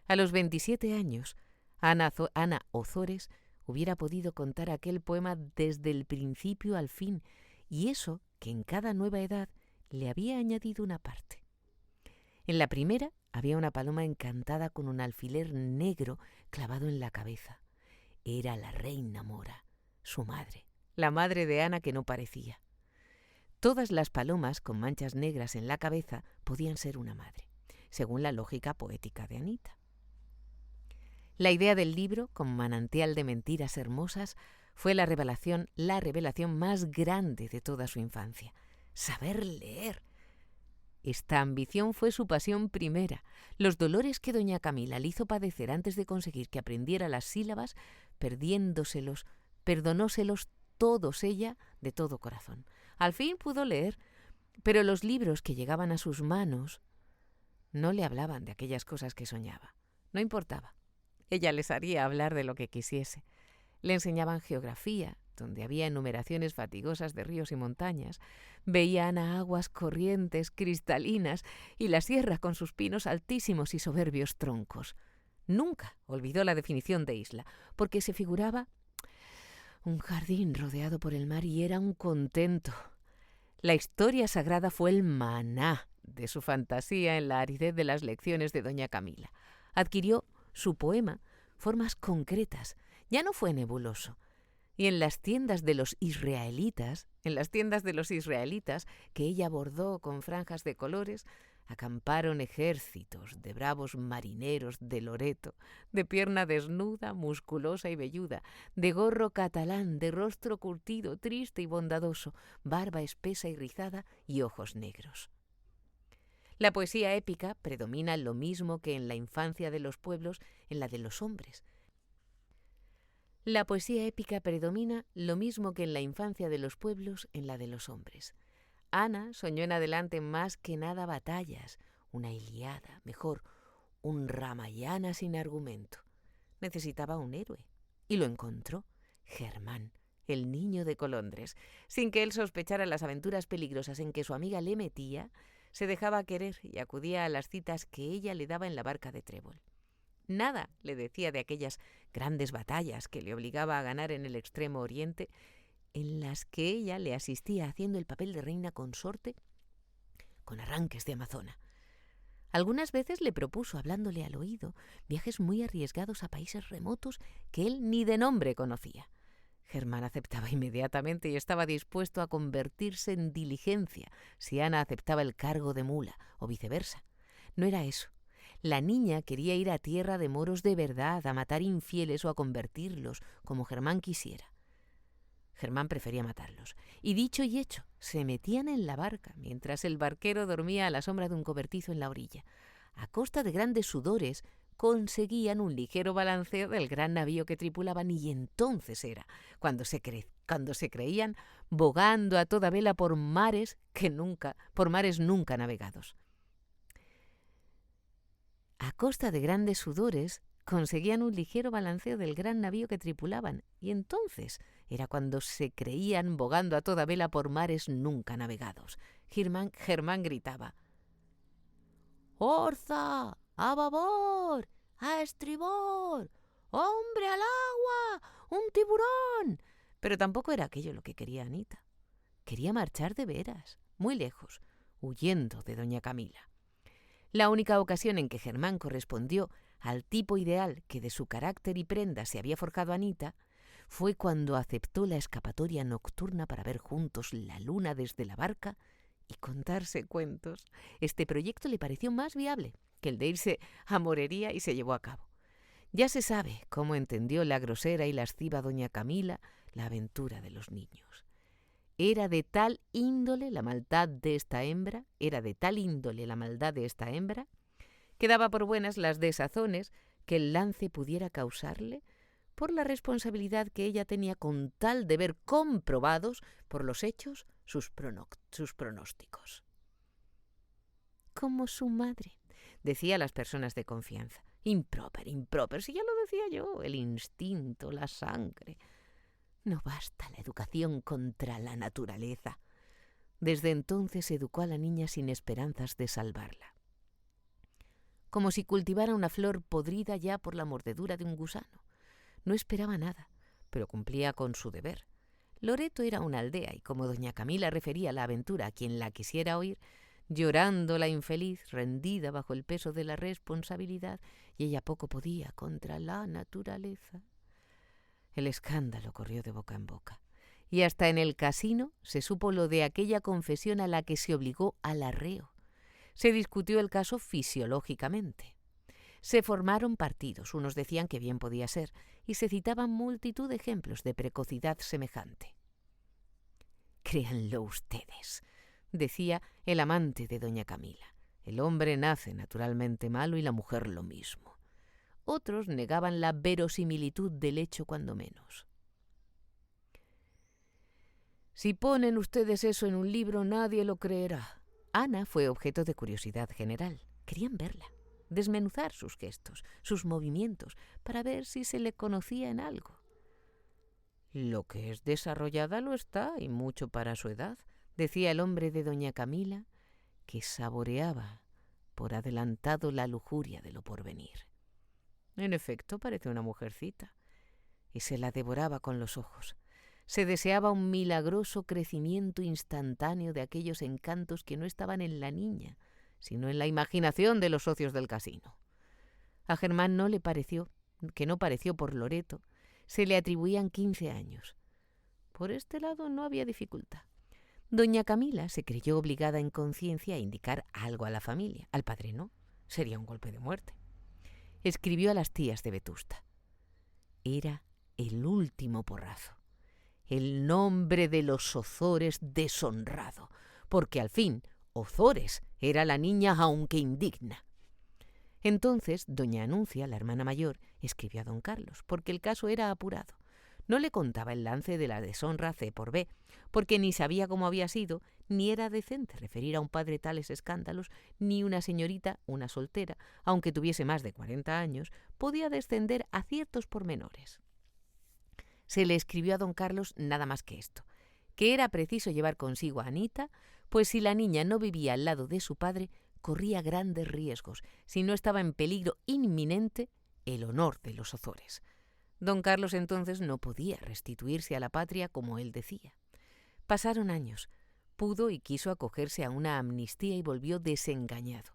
A los 27 años, Ana Ozores hubiera podido contar aquel poema desde el principio al fin, y eso que en cada nueva edad le había añadido una parte. En la primera había una paloma encantada con un alfiler negro clavado en la cabeza. Era la reina Mora, su madre, la madre de Ana que no parecía. Todas las palomas con manchas negras en la cabeza podían ser una madre, según la lógica poética de Anita. La idea del libro, como manantial de mentiras hermosas, fue la revelación más grande de toda su infancia: saber leer. Esta ambición fue su pasión primera. Los dolores que doña Camila le hizo padecer antes de conseguir que aprendiera las sílabas, perdonóselos todos ella de todo corazón. Al fin pudo leer, pero los libros que llegaban a sus manos no le hablaban de aquellas cosas que soñaba. No importaba. Ella les haría hablar de lo que quisiese. Le enseñaban geografía, donde había enumeraciones fatigosas de ríos y montañas. Veía Ana aguas corrientes, cristalinas, y la sierra con sus pinos altísimos y soberbios troncos. Nunca olvidó la definición de isla, porque se figuraba un jardín rodeado por el mar y era un contento. La historia sagrada fue el maná de su fantasía en la aridez de las lecciones de doña Camila. Adquirió su poema formas concretas, ya no fue nebuloso. Y en las tiendas de los israelitas, que ella bordó con franjas de colores, acamparon ejércitos de bravos marineros de Loreto, de pierna desnuda, musculosa y velluda, de gorro catalán, de rostro curtido, triste y bondadoso, barba espesa y rizada y ojos negros. La poesía épica predomina lo mismo que en la infancia de los pueblos en la de los hombres. La poesía épica predomina lo mismo que en la infancia de los pueblos en la de los hombres. Ana soñó en adelante más que nada batallas, una Ilíada, mejor, un Ramayana sin argumento. Necesitaba un héroe, y lo encontró: Germán, el niño de Colondres. Sin que él sospechara las aventuras peligrosas en que su amiga le metía, se dejaba querer y acudía a las citas que ella le daba en la barca de trébol. Nada le decía de aquellas grandes batallas que le obligaba a ganar en el extremo oriente, en las que ella le asistía haciendo el papel de reina consorte con arranques de amazona. Algunas veces le propuso, hablándole al oído, viajes muy arriesgados a países remotos que él ni de nombre conocía. Germán aceptaba inmediatamente y estaba dispuesto a convertirse en diligencia si Ana aceptaba el cargo de mula, o viceversa. No era eso. La niña quería ir a tierra de moros de verdad, a matar infieles o a convertirlos, como Germán quisiera. Germán prefería matarlos. Y dicho y hecho, se metían en la barca, mientras el barquero dormía a la sombra de un cobertizo en la orilla. A costa de grandes sudores, conseguían un ligero balanceo del gran navío que tripulaban, y entonces era cuando se creían bogando a toda vela por mares nunca navegados. A costa de grandes sudores, conseguían un ligero balanceo del gran navío que tripulaban, y entonces era cuando se creían bogando a toda vela por mares nunca navegados. Germán gritaba: ¡Orza! ¡A babor! ¡A estribor! ¡Hombre al agua! ¡Un tiburón! Pero tampoco era aquello lo que quería Anita. Quería marchar de veras, muy lejos, huyendo de doña Camila. La única ocasión en que Germán correspondió al tipo ideal que de su carácter y prenda se había forjado Anita fue cuando aceptó la escapatoria nocturna para ver juntos la luna desde la barca y contarse cuentos. Este proyecto le pareció más viable que el de irse a Morería y se llevó a cabo. Ya se sabe cómo entendió la grosera y lasciva doña Camila la aventura de los niños. Era de tal índole la maldad de esta hembra, que daba por buenas las desazones que el lance pudiera causarle por la responsabilidad que ella tenía con tal de ver comprobados por los hechos sus pronósticos. Como su madre, decía a las personas de confianza. Improper, si ya lo decía yo, el instinto, la sangre. No basta la educación contra la naturaleza. Desde entonces educó a la niña sin esperanzas de salvarla. Como si cultivara una flor podrida ya por la mordedura de un gusano. No esperaba nada, pero cumplía con su deber. Loreto era una aldea y como doña Camila refería la aventura a quien la quisiera oír, llorando la infeliz, rendida bajo el peso de la responsabilidad, y ella poco podía contra la naturaleza. El escándalo corrió de boca en boca, y hasta en el casino se supo lo de aquella confesión a la que se obligó al arreo. Se discutió el caso fisiológicamente. Se formaron partidos, unos decían que bien podía ser, y se citaban multitud de ejemplos de precocidad semejante. «Créanlo ustedes», decía el amante de doña Camila. «El hombre nace naturalmente malo y la mujer lo mismo». Otros negaban la verosimilitud del hecho cuando menos. «Si ponen ustedes eso en un libro, nadie lo creerá». Ana fue objeto de curiosidad general. Querían verla, desmenuzar sus gestos, sus movimientos, para ver si se le conocía en algo. «Lo que es desarrollada lo está, y mucho para su edad», decía el hombre de doña Camila, que saboreaba por adelantado la lujuria de lo porvenir. En efecto, parece una mujercita, y se la devoraba con los ojos. Se deseaba un milagroso crecimiento instantáneo de aquellos encantos que no estaban en la niña, sino en la imaginación de los socios del casino. A Germán no pareció por Loreto, se le atribuían 15 años. Por este lado no había dificultad. Doña Camila se creyó obligada en conciencia a indicar algo a la familia. Al padre no, sería un golpe de muerte. Escribió a las tías de Vetusta. Era el último porrazo. El nombre de los Ozores deshonrado, porque al fin Ozores era la niña aunque indigna. Entonces doña Anuncia, la hermana mayor, escribió a don Carlos, porque el caso era apurado. No le contaba el lance de la deshonra C por B, porque ni sabía cómo había sido, ni era decente referir a un padre tales escándalos, ni una señorita, una soltera, aunque tuviese más de 40 años, podía descender a ciertos pormenores. Se le escribió a don Carlos nada más que esto, que era preciso llevar consigo a Anita, pues si la niña no vivía al lado de su padre, corría grandes riesgos, si no estaba en peligro inminente el honor de los Ozores. Don Carlos entonces no podía restituirse a la patria como él decía. Pasaron años. Pudo y quiso acogerse a una amnistía y volvió desengañado.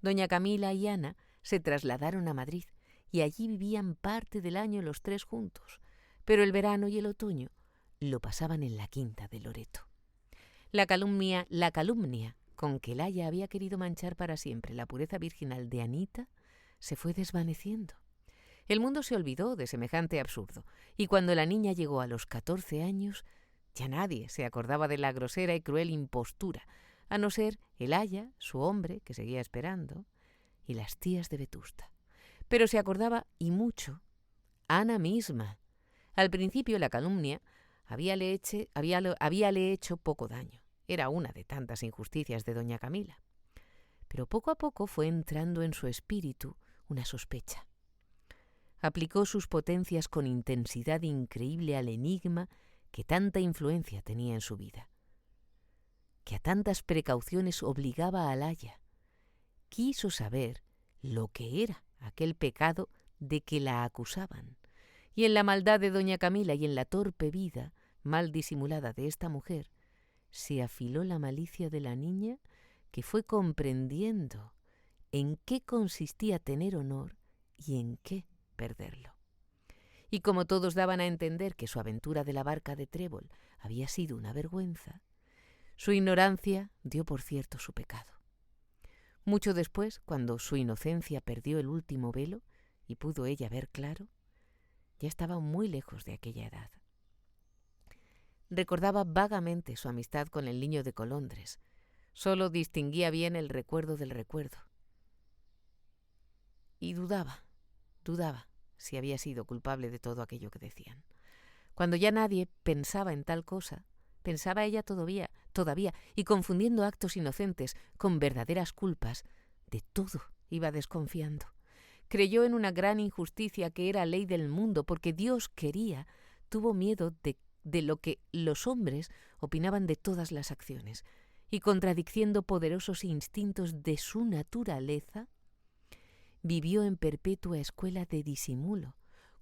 Doña Camila y Ana se trasladaron a Madrid y allí vivían parte del año los tres juntos, pero el verano y el otoño lo pasaban en la quinta de Loreto. La calumnia con que Laya había querido manchar para siempre la pureza virginal de Anita se fue desvaneciendo. El mundo se olvidó de semejante absurdo, y cuando la niña llegó a los 14 años, ya nadie se acordaba de la grosera y cruel impostura, a no ser el aya, su hombre, que seguía esperando, y las tías de Vetusta. Pero se acordaba, y mucho, Ana misma. Al principio la calumnia habíale hecho poco daño. Era una de tantas injusticias de doña Camila. Pero poco a poco fue entrando en su espíritu una sospecha. Aplicó sus potencias con intensidad increíble al enigma que tanta influencia tenía en su vida, que a tantas precauciones obligaba a Laya. Quiso saber lo que era aquel pecado de que la acusaban, y en la maldad de doña Camila y en la torpe vida mal disimulada de esta mujer se afiló la malicia de la niña, que fue comprendiendo en qué consistía tener honor y en qué perderlo. Y como todos daban a entender que su aventura de la barca de Trébol había sido una vergüenza, su ignorancia dio por cierto su pecado. Mucho después, cuando su inocencia perdió el último velo y pudo ella ver claro, ya estaba muy lejos de aquella edad. Recordaba vagamente su amistad con el niño de Colondres. Solo distinguía bien el recuerdo del recuerdo. Y dudaba si había sido culpable de todo aquello que decían. Cuando ya nadie pensaba en tal cosa, pensaba ella todavía, y confundiendo actos inocentes con verdaderas culpas, de todo iba desconfiando. Creyó en una gran injusticia que era ley del mundo, porque Dios quería, tuvo miedo de lo que los hombres opinaban de todas las acciones, y contradiciendo poderosos instintos de su naturaleza, vivió en perpetua escuela de disimulo,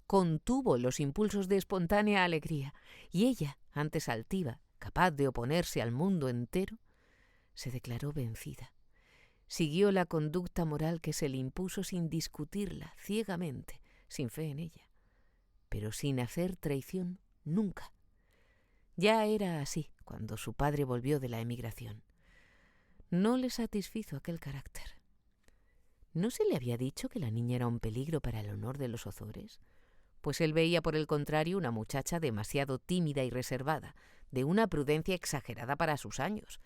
contuvo los impulsos de espontánea alegría, y ella, antes altiva, capaz de oponerse al mundo entero, se declaró vencida. Siguió la conducta moral que se le impuso sin discutirla, ciegamente, sin fe en ella, pero sin hacer traición nunca. Ya era así cuando su padre volvió de la emigración. No le satisfizo aquel carácter. ¿No se le había dicho que la niña era un peligro para el honor de los Ozores? Pues él veía, por el contrario, una muchacha demasiado tímida y reservada, de una prudencia exagerada para sus años.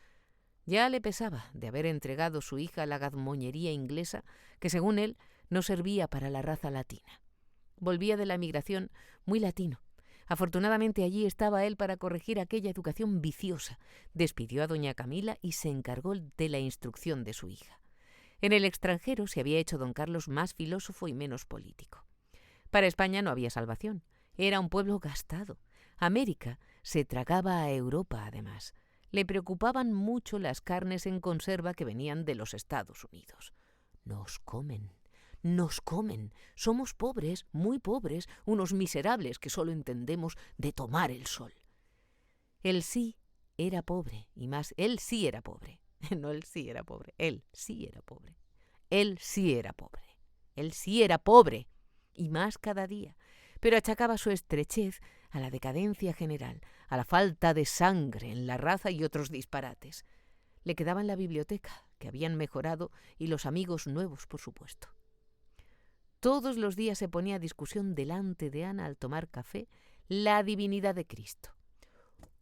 Ya le pesaba de haber entregado su hija a la gazmoñería inglesa, que según él no servía para la raza latina. Volvía de la emigración muy latino. Afortunadamente allí estaba él para corregir aquella educación viciosa. Despidió a doña Camila y se encargó de la instrucción de su hija. En el extranjero se había hecho don Carlos más filósofo y menos político. Para España no había salvación. Era un pueblo gastado. América se tragaba a Europa, además. Le preocupaban mucho las carnes en conserva que venían de los Estados Unidos. Nos comen. Somos pobres, muy pobres, unos miserables que solo entendemos de tomar el sol. Él sí era pobre, y más, él sí era pobre. No él sí era pobre, él sí era pobre. Él sí era pobre. Él sí era pobre, y más cada día. Pero achacaba su estrechez a la decadencia general, a la falta de sangre en la raza y otros disparates. Le quedaban la biblioteca, que habían mejorado, y los amigos nuevos, por supuesto. Todos los días se ponía a discusión delante de Ana al tomar café la divinidad de Cristo.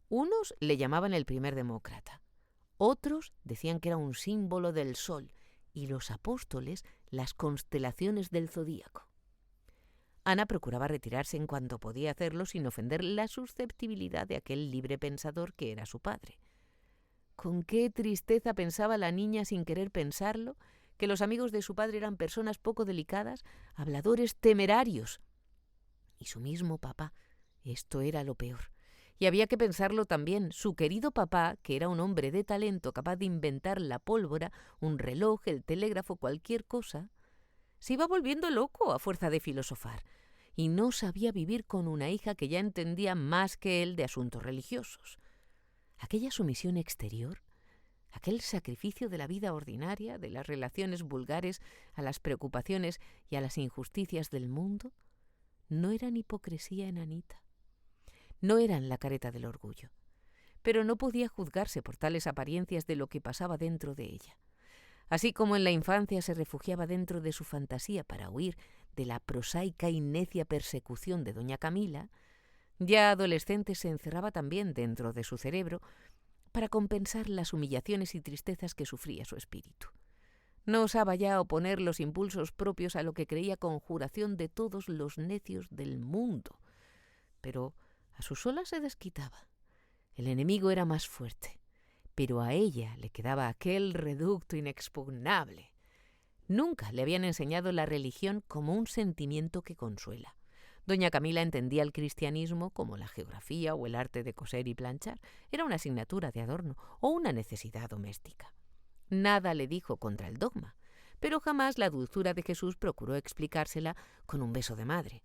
Unos le llamaban el primer demócrata, otros decían que era un símbolo del sol, y los apóstoles las constelaciones del zodíaco. Ana procuraba retirarse en cuanto podía hacerlo sin ofender la susceptibilidad de aquel libre pensador que era su padre. Con qué tristeza pensaba la niña, sin querer pensarlo, que los amigos de su padre eran personas poco delicadas, habladores temerarios. Y su mismo papá, esto era lo peor. Y había que pensarlo también, su querido papá, que era un hombre de talento capaz de inventar la pólvora, un reloj, el telégrafo, cualquier cosa, se iba volviendo loco a fuerza de filosofar, y no sabía vivir con una hija que ya entendía más que él de asuntos religiosos. Aquella sumisión exterior, aquel sacrificio de la vida ordinaria, de las relaciones vulgares a las preocupaciones y a las injusticias del mundo, no eran hipocresía en Anita. No eran la careta del orgullo, pero no podía juzgarse por tales apariencias de lo que pasaba dentro de ella. Así como en la infancia se refugiaba dentro de su fantasía para huir de la prosaica y necia persecución de doña Camila, ya adolescente se encerraba también dentro de su cerebro para compensar las humillaciones y tristezas que sufría su espíritu. No osaba ya oponer los impulsos propios a lo que creía conjuración de todos los necios del mundo. Pero a su sola se desquitaba. El enemigo era más fuerte, pero a ella le quedaba aquel reducto inexpugnable. Nunca le habían enseñado la religión como un sentimiento que consuela. Doña Camila entendía el cristianismo como la geografía o el arte de coser y planchar. Era una asignatura de adorno o una necesidad doméstica. Nada le dijo contra el dogma, pero jamás la dulzura de Jesús procuró explicársela con un beso de madre.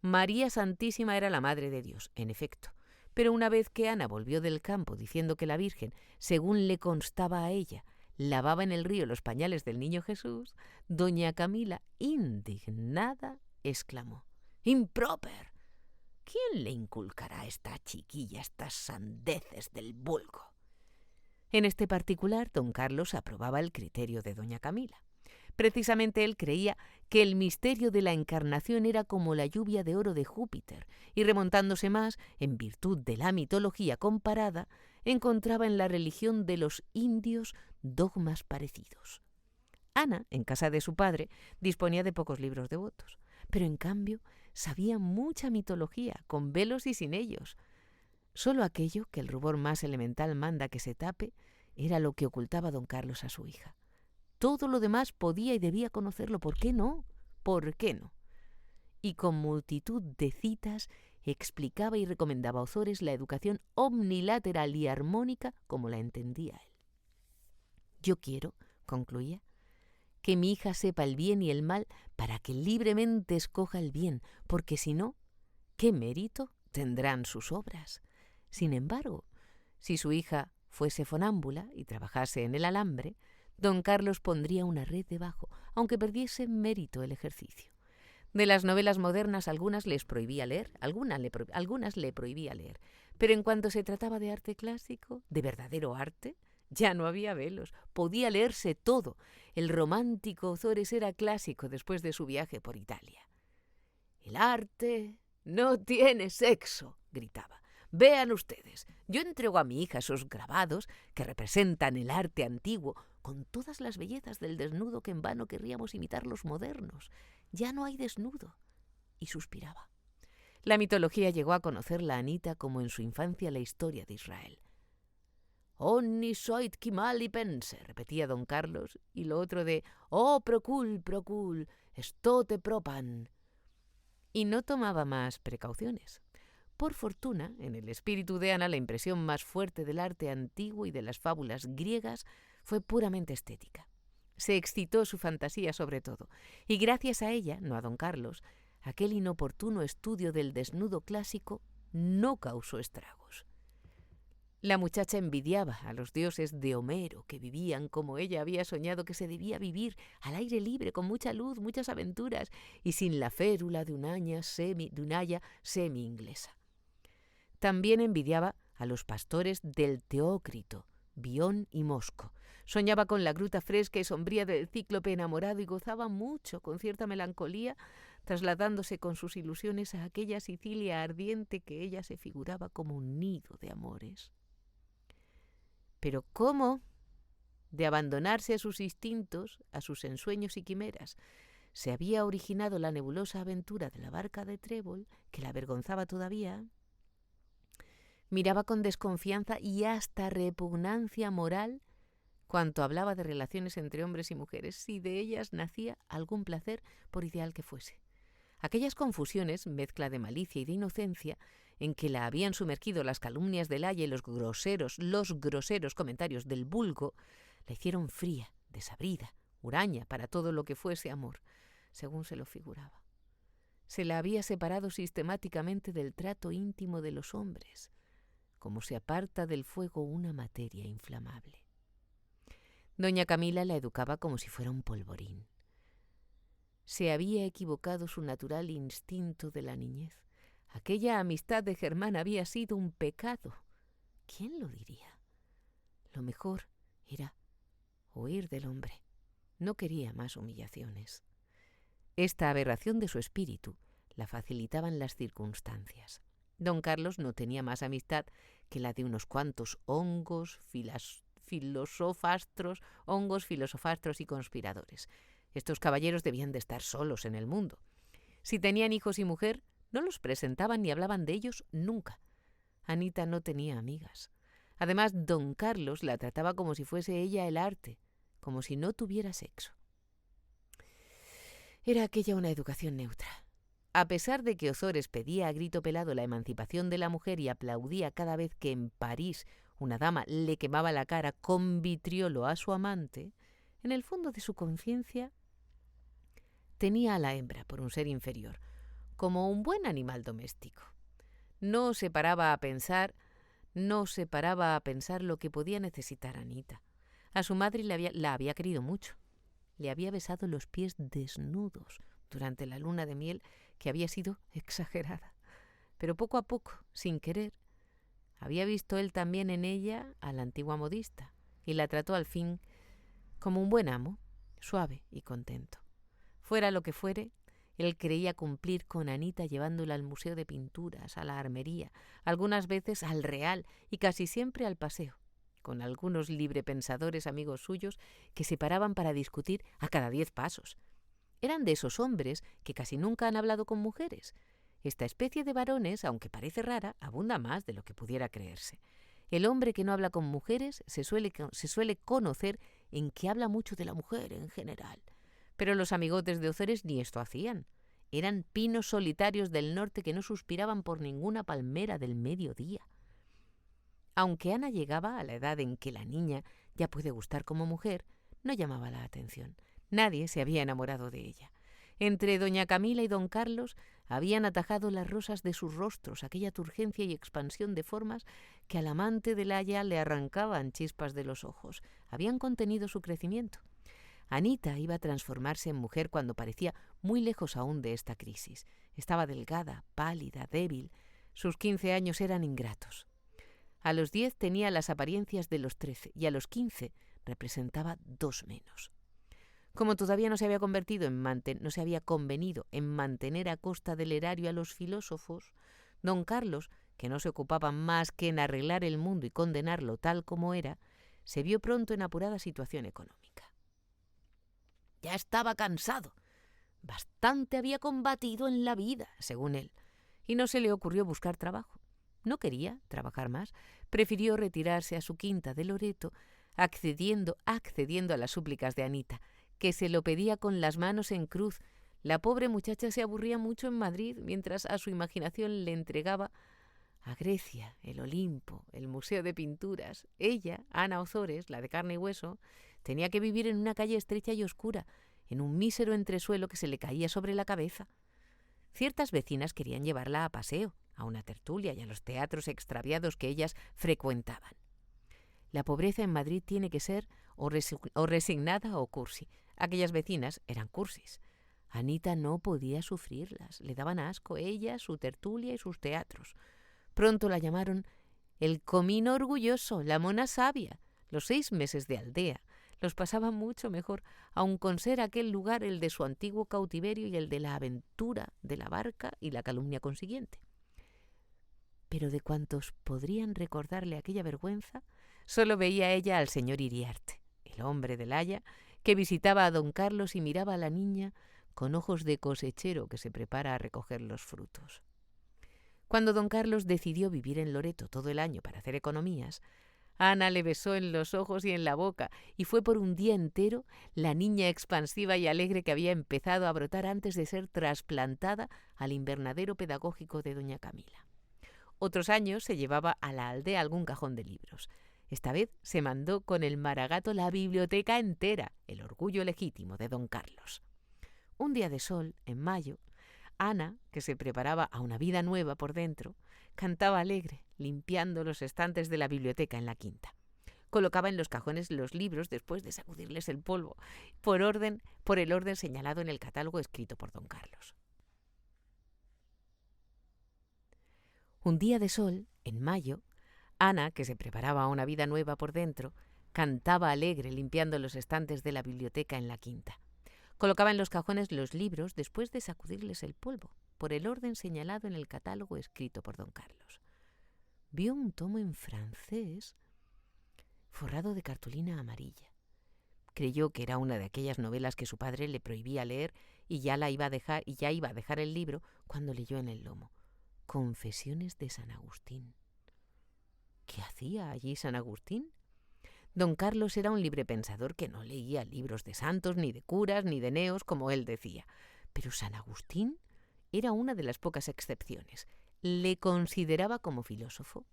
María Santísima era la Madre de Dios, en efecto, pero una vez que Ana volvió del campo diciendo que la Virgen, según le constaba a ella, lavaba en el río los pañales del niño Jesús, doña Camila, indignada, exclamó: «¡Improper! ¿Quién le inculcará a esta chiquilla estas sandeces del vulgo?». En este particular, don Carlos aprobaba el criterio de doña Camila. Precisamente él creía que el misterio de la encarnación era como la lluvia de oro de Júpiter, y remontándose más, en virtud de la mitología comparada, encontraba en la religión de los indios dogmas parecidos. Ana, en casa de su padre, disponía de pocos libros devotos, pero en cambio sabía mucha mitología, con velos y sin ellos. Solo aquello que el rubor más elemental manda que se tape era lo que ocultaba don Carlos a su hija. Todo lo demás podía y debía conocerlo. ¿Por qué no? ¿Por qué no? Y con multitud de citas explicaba y recomendaba a Ozores la educación omnilateral y armónica como la entendía él. «Yo quiero», concluía, «que mi hija sepa el bien y el mal para que libremente escoja el bien, porque si no, ¿qué mérito tendrán sus obras? Sin embargo, si su hija fuese fonámbula y trabajase en el alambre, don Carlos pondría una red debajo, aunque perdiese mérito el ejercicio. De las novelas modernas algunas les prohibía leer, algunas le prohibía leer, pero en cuanto se trataba de arte clásico, de verdadero arte, ya no había velos, podía leerse todo. El romántico Ozores era clásico después de su viaje por Italia. «El arte no tiene sexo», gritaba. «Vean ustedes, yo entrego a mi hija esos grabados que representan el arte antiguo, con todas las bellezas del desnudo que en vano querríamos imitar los modernos. Ya no hay desnudo». Y suspiraba. La mitología llegó a conocerla a Anita como en su infancia la historia de Israel. «Honni soit qui mali pense», repetía don Carlos, y lo otro de «Oh, procul, estote propan». Y no tomaba más precauciones. Por fortuna, en el espíritu de Ana, la impresión más fuerte del arte antiguo y de las fábulas griegas fue puramente estética. Se excitó su fantasía sobre todo, y gracias a ella, no a don Carlos, aquel inoportuno estudio del desnudo clásico no causó estragos. La muchacha envidiaba a los dioses de Homero, que vivían como ella había soñado que se debía vivir, al aire libre, con mucha luz, muchas aventuras, y sin la férula de una haya semi-inglesa. También envidiaba a los pastores del Teócrito, Bión y Mosco. Soñaba con la gruta fresca y sombría del cíclope enamorado y gozaba mucho, con cierta melancolía, trasladándose con sus ilusiones a aquella Sicilia ardiente que ella se figuraba como un nido de amores. Pero ¿cómo? De abandonarse a sus instintos, a sus ensueños y quimeras, se había originado la nebulosa aventura de la barca de Trébol, que la avergonzaba todavía. Miraba con desconfianza y hasta repugnancia moral cuanto hablaba de relaciones entre hombres y mujeres, si de ellas nacía algún placer, por ideal que fuese. Aquellas confusiones, mezcla de malicia y de inocencia, en que la habían sumergido las calumnias del aya y los groseros comentarios del vulgo, la hicieron fría, desabrida, huraña para todo lo que fuese amor, según se lo figuraba. Se la había separado sistemáticamente del trato íntimo de los hombres, como se aparta del fuego una materia inflamable. Doña Camila la educaba como si fuera un polvorín. Se había equivocado su natural instinto de la niñez. Aquella amistad de Germán había sido un pecado. ¿Quién lo diría? Lo mejor era huir del hombre. No quería más humillaciones. Esta aberración de su espíritu la facilitaban las circunstancias. Don Carlos no tenía más amistad que la de unos cuantos hongos filosofastros, hongos, filosofastros y conspiradores. Estos caballeros debían de estar solos en el mundo. Si tenían hijos y mujer, no los presentaban ni hablaban de ellos nunca. Anita no tenía amigas. Además, don Carlos la trataba como si fuese ella el arte, como si no tuviera sexo. Era aquella una educación neutra. A pesar de que Ozores pedía a grito pelado la emancipación de la mujer y aplaudía cada vez que en París una dama le quemaba la cara con vitriolo a su amante, en el fondo de su conciencia tenía a la hembra por un ser inferior, como un buen animal doméstico. No se paraba a pensar lo que podía necesitar Anita. A su madre la había querido mucho. Le había besado los pies desnudos durante la luna de miel, que había sido exagerada. Pero poco a poco, sin querer, había visto él también en ella a la antigua modista y la trató al fin como un buen amo, suave y contento. Fuera lo que fuere, él creía cumplir con Anita llevándola al Museo de Pinturas, a la Armería, algunas veces al Real y casi siempre al Paseo, con algunos librepensadores amigos suyos que se paraban para discutir a cada 10 pasos. Eran de esos hombres que casi nunca han hablado con mujeres. Esta especie de varones, aunque parece rara, abunda más de lo que pudiera creerse. El hombre que no habla con mujeres se suele conocer en que habla mucho de la mujer en general. Pero los amigotes de Ozores ni esto hacían. Eran pinos solitarios del norte que no suspiraban por ninguna palmera del mediodía. Aunque Ana llegaba a la edad en que la niña ya puede gustar como mujer, no llamaba la atención. Nadie se había enamorado de ella. Entre doña Camila y don Carlos habían atajado las rosas de sus rostros, aquella turgencia y expansión de formas que al amante del aya le arrancaban chispas de los ojos. Habían contenido su crecimiento. Anita iba a transformarse en mujer cuando parecía muy lejos aún de esta crisis. Estaba delgada, pálida, débil. Sus 15 años eran ingratos. A los 10 tenía las apariencias de los 13 y a los 15 representaba 2 menos. Como todavía no se había convenido en mantener a costa del erario a los filósofos, don Carlos, que no se ocupaba más que en arreglar el mundo y condenarlo tal como era, se vio pronto en apurada situación económica. Ya estaba cansado. Bastante había combatido en la vida, según él, y no se le ocurrió buscar trabajo. No quería trabajar más. Prefirió retirarse a su quinta de Loreto, accediendo a las súplicas de Anita, que se lo pedía con las manos en cruz. La pobre muchacha se aburría mucho en Madrid, mientras a su imaginación le entregaba a Grecia, el Olimpo, el Museo de Pinturas. Ella, Ana Ozores, la de carne y hueso, tenía que vivir en una calle estrecha y oscura, en un mísero entresuelo que se le caía sobre la cabeza. Ciertas vecinas querían llevarla a paseo, a una tertulia y a los teatros extraviados que ellas frecuentaban. La pobreza en Madrid tiene que ser o resignada o cursi. Aquellas vecinas eran cursis. Anita no podía sufrirlas. Le daban asco ella, su tertulia y sus teatros. Pronto la llamaron el comino orgulloso, la mona sabia. Los 6 meses de aldea los pasaba mucho mejor, aun con ser aquel lugar el de su antiguo cautiverio y el de la aventura de la barca y la calumnia consiguiente. Pero de cuantos podrían recordarle aquella vergüenza, solo veía ella al señor Iriarte, el hombre del aya, que visitaba a don Carlos y miraba a la niña con ojos de cosechero que se prepara a recoger los frutos. Cuando don Carlos decidió vivir en Loreto todo el año para hacer economías, Ana le besó en los ojos y en la boca, y fue por un día entero la niña expansiva y alegre que había empezado a brotar antes de ser trasplantada al invernadero pedagógico de doña Camila. Otros años se llevaba a la aldea algún cajón de libros. Esta vez se mandó con el Maragato la biblioteca entera, el orgullo legítimo de don Carlos. Un día de sol, en mayo, Ana, que se preparaba a una vida nueva por dentro, cantaba alegre, limpiando los estantes de la biblioteca en la quinta. Colocaba en los cajones los libros después de sacudirles el polvo, por el orden señalado en el catálogo escrito por don Carlos. Un día de sol, en mayo, Ana, que se preparaba a una vida nueva por dentro, cantaba alegre limpiando los estantes de la biblioteca en la quinta. Colocaba en los cajones los libros después de sacudirles el polvo, por el orden señalado en el catálogo escrito por don Carlos. Vio un tomo en francés. forrado de cartulina amarilla. Creyó que era una de aquellas novelas que su padre le prohibía leer y ya iba a dejar el libro cuando leyó en el lomo: Confesiones de San Agustín. ¿Qué hacía allí San Agustín? Don Carlos era un librepensador que no leía libros de santos, ni de curas, ni de neos, como él decía. Pero San Agustín era una de las pocas excepciones. Le consideraba como filósofo.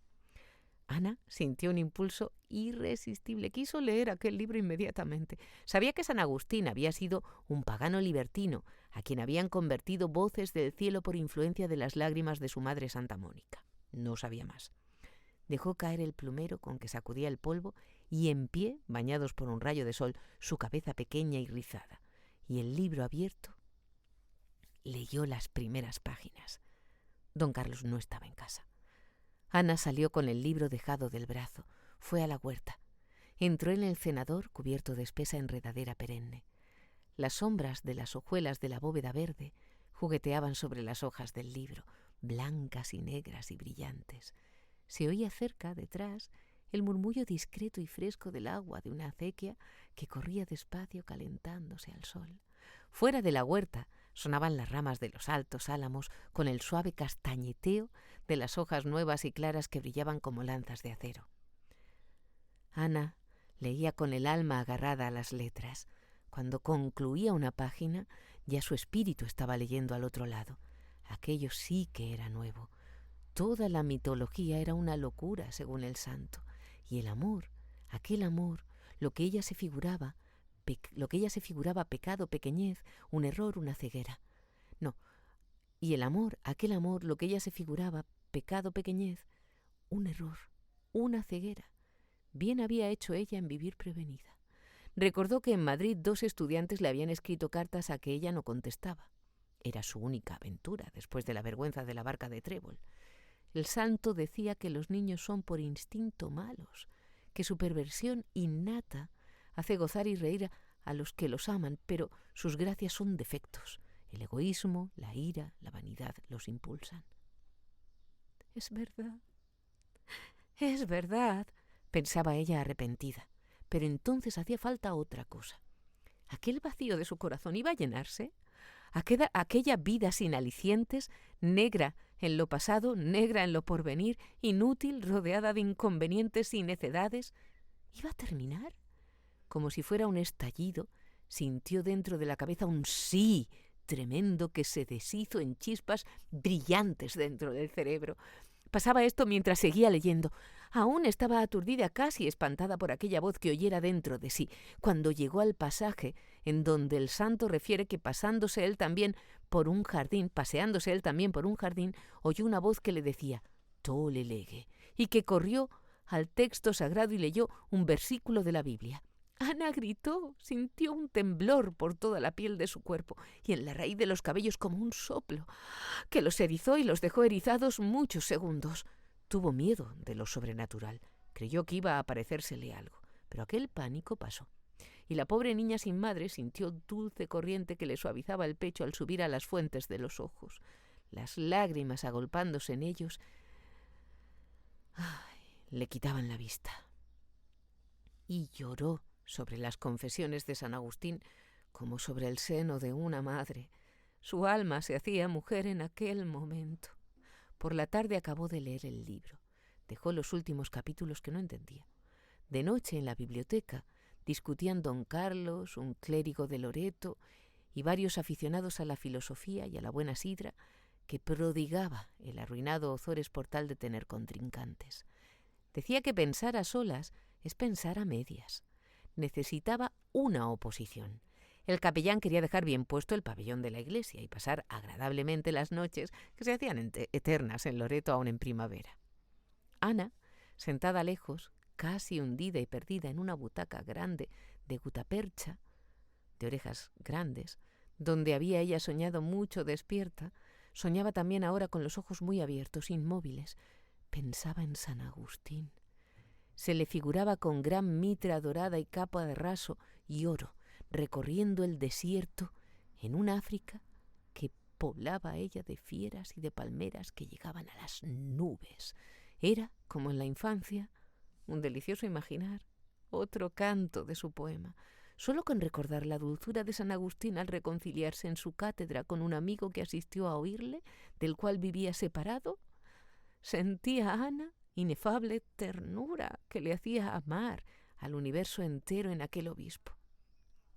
Ana sintió un impulso irresistible. Quiso leer aquel libro inmediatamente. Sabía que San Agustín había sido un pagano libertino, a quien habían convertido voces del cielo por influencia de las lágrimas de su madre Santa Mónica. No sabía más. Dejó caer el plumero con que sacudía el polvo y en pie, bañados por un rayo de sol, su cabeza pequeña y rizada, y el libro abierto, leyó las primeras páginas. Don Carlos no estaba en casa. Ana salió con el libro dejado del brazo, fue a la huerta. Entró en el cenador cubierto de espesa enredadera perenne. Las sombras de las hojuelas de la bóveda verde jugueteaban sobre las hojas del libro, blancas y negras y brillantes. Se oía cerca, detrás, el murmullo discreto y fresco del agua de una acequia que corría despacio calentándose al sol. Fuera de la huerta sonaban las ramas de los altos álamos con el suave castañeteo de las hojas nuevas y claras que brillaban como lanzas de acero. Ana leía con el alma agarrada a las letras. Cuando concluía una página, ya su espíritu estaba leyendo al otro lado. Aquello sí que era nuevo. Toda la mitología era una locura, según el santo. Y el amor, aquel amor, lo que ella se figuraba pecado, pequeñez, un error, una ceguera. No, y el amor, aquel amor, lo que ella se figuraba pecado, pequeñez, un error, una ceguera. Bien había hecho ella en vivir prevenida. Recordó que en Madrid 2 estudiantes le habían escrito cartas a que ella no contestaba. Era su única aventura después de la vergüenza de la barca de Trébol. El santo decía que los niños son por instinto malos, que su perversión innata hace gozar y reír a los que los aman, pero sus gracias son defectos. El egoísmo, la ira, la vanidad los impulsan. Es verdad, pensaba ella arrepentida, pero entonces hacía falta otra cosa. ¿Aquel vacío de su corazón iba a llenarse? Aquella vida sin alicientes, negra en lo pasado, negra en lo porvenir, inútil, rodeada de inconvenientes y necedades, ¿iba a terminar? Como si fuera un estallido, sintió dentro de la cabeza un sí tremendo que se deshizo en chispas brillantes dentro del cerebro. Pasaba esto mientras seguía leyendo. Aún estaba aturdida, casi espantada por aquella voz que oyera dentro de sí, cuando llegó al pasaje en donde el santo refiere que paseándose él también por un jardín, oyó una voz que le decía «Tole lege», y que corrió al texto sagrado y leyó un versículo de la Biblia. Ana gritó, sintió un temblor por toda la piel de su cuerpo y en la raíz de los cabellos como un soplo, que los erizó y los dejó erizados muchos segundos. Tuvo miedo de lo sobrenatural. Creyó que iba a aparecérsele algo, pero aquel pánico pasó. Y la pobre niña sin madre sintió dulce corriente que le suavizaba el pecho al subir a las fuentes de los ojos. Las lágrimas agolpándose en ellos le quitaban la vista. Y lloró sobre las confesiones de San Agustín como sobre el seno de una madre. Su alma se hacía mujer en aquel momento. Por la tarde acabó de leer el libro. Dejó los últimos capítulos que no entendía. De noche en la biblioteca discutían don Carlos, un clérigo de Loreto y varios aficionados a la filosofía y a la buena sidra que prodigaba el arruinado Ozores por tal de tener contrincantes. Decía que pensar a solas es pensar a medias. Necesitaba una oposición. El capellán quería dejar bien puesto el pabellón de la iglesia y pasar agradablemente las noches que se hacían eternas en Loreto aún en primavera. Ana, sentada lejos, casi hundida y perdida en una butaca grande de gutapercha, de orejas grandes, donde había ella soñado mucho despierta, soñaba también ahora con los ojos muy abiertos, inmóviles. Pensaba en San Agustín. Se le figuraba con gran mitra dorada y capa de raso y oro, recorriendo el desierto en un África que poblaba ella de fieras y de palmeras que llegaban a las nubes. Era, como en la infancia, un delicioso imaginar, otro canto de su poema. Solo con recordar la dulzura de San Agustín al reconciliarse en su cátedra con un amigo que asistió a oírle, del cual vivía separado, sentía Ana inefable ternura que le hacía amar al universo entero en aquel obispo.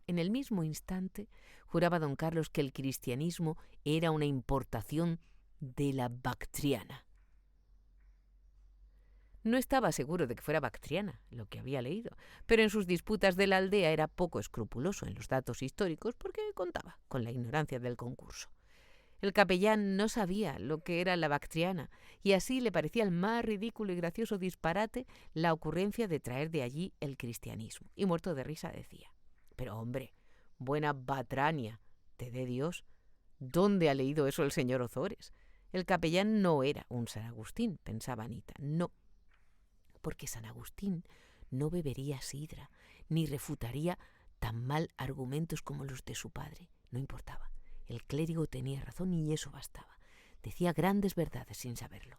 En el mismo instante juraba don Carlos que el cristianismo era una importación de la bactriana. No estaba seguro de que fuera bactriana, lo que había leído, pero en sus disputas de la aldea era poco escrupuloso en los datos históricos porque contaba con la ignorancia del concurso. El capellán no sabía lo que era la bactriana y así le parecía el más ridículo y gracioso disparate la ocurrencia de traer de allí el cristianismo. Y muerto de risa decía: «Pero hombre, buena batrania, te dé Dios. ¿Dónde ha leído eso el señor Ozores?» El capellán no era un San Agustín, pensaba Anita, no, porque San Agustín no bebería sidra, ni refutaría tan mal argumentos como los de su padre. No importaba. El clérigo tenía razón y eso bastaba. Decía grandes verdades sin saberlo.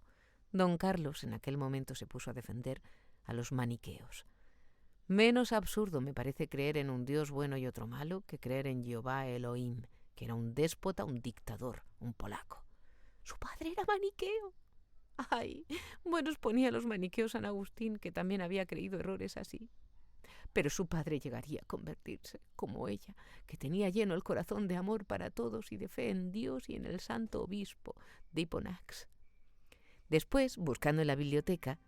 Don Carlos en aquel momento se puso a defender a los maniqueos. Menos absurdo me parece creer en un Dios bueno y otro malo que creer en Jehová Elohim, que era un déspota, un dictador, un polaco. Su padre era maniqueo. ¡Ay! Buenos ponía los maniqueos San Agustín, que también había creído errores así. Pero su padre llegaría a convertirse, como ella, que tenía lleno el corazón de amor para todos y de fe en Dios y en el santo obispo de Hiponax. Después, buscando en la biblioteca,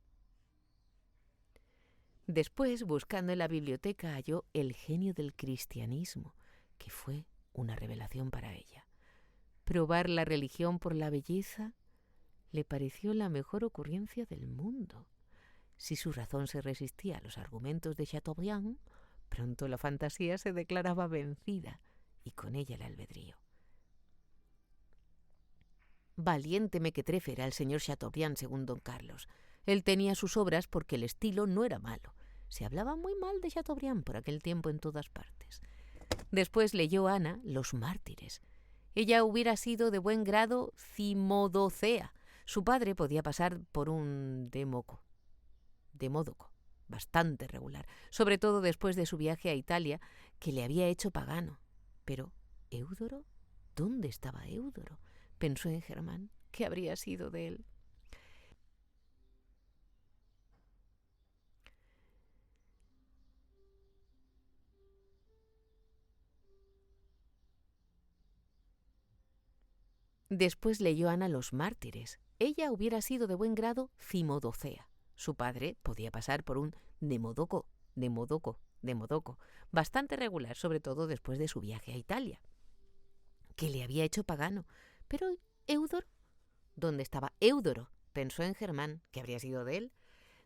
halló el genio del cristianismo, que fue una revelación para ella. Probar la religión por la belleza le pareció la mejor ocurrencia del mundo. Si su razón se resistía a los argumentos de Chateaubriand, pronto la fantasía se declaraba vencida y con ella el albedrío. Valiente mequetrefe era el señor Chateaubriand según don Carlos. Él tenía sus obras porque el estilo no era malo. Se hablaba muy mal de Chateaubriand por aquel tiempo en todas partes. Después leyó Ana Los mártires. Ella hubiera sido de buen grado cimodocea. Su padre podía pasar por un demódoco, bastante regular, sobre todo después de su viaje a Italia, que le había hecho pagano. Pero, ¿Eudoro? ¿Dónde estaba Eudoro? Pensó en Germán. ¿Qué habría sido de él? Después leyó Ana Los mártires. Ella hubiera sido de buen grado cimodocea. Su padre podía pasar por un demódoco, bastante regular, sobre todo después de su viaje a Italia, que le había hecho pagano. Pero Eudoro, ¿dónde estaba Eudoro? Pensó en Germán. ¿Qué habría sido de él?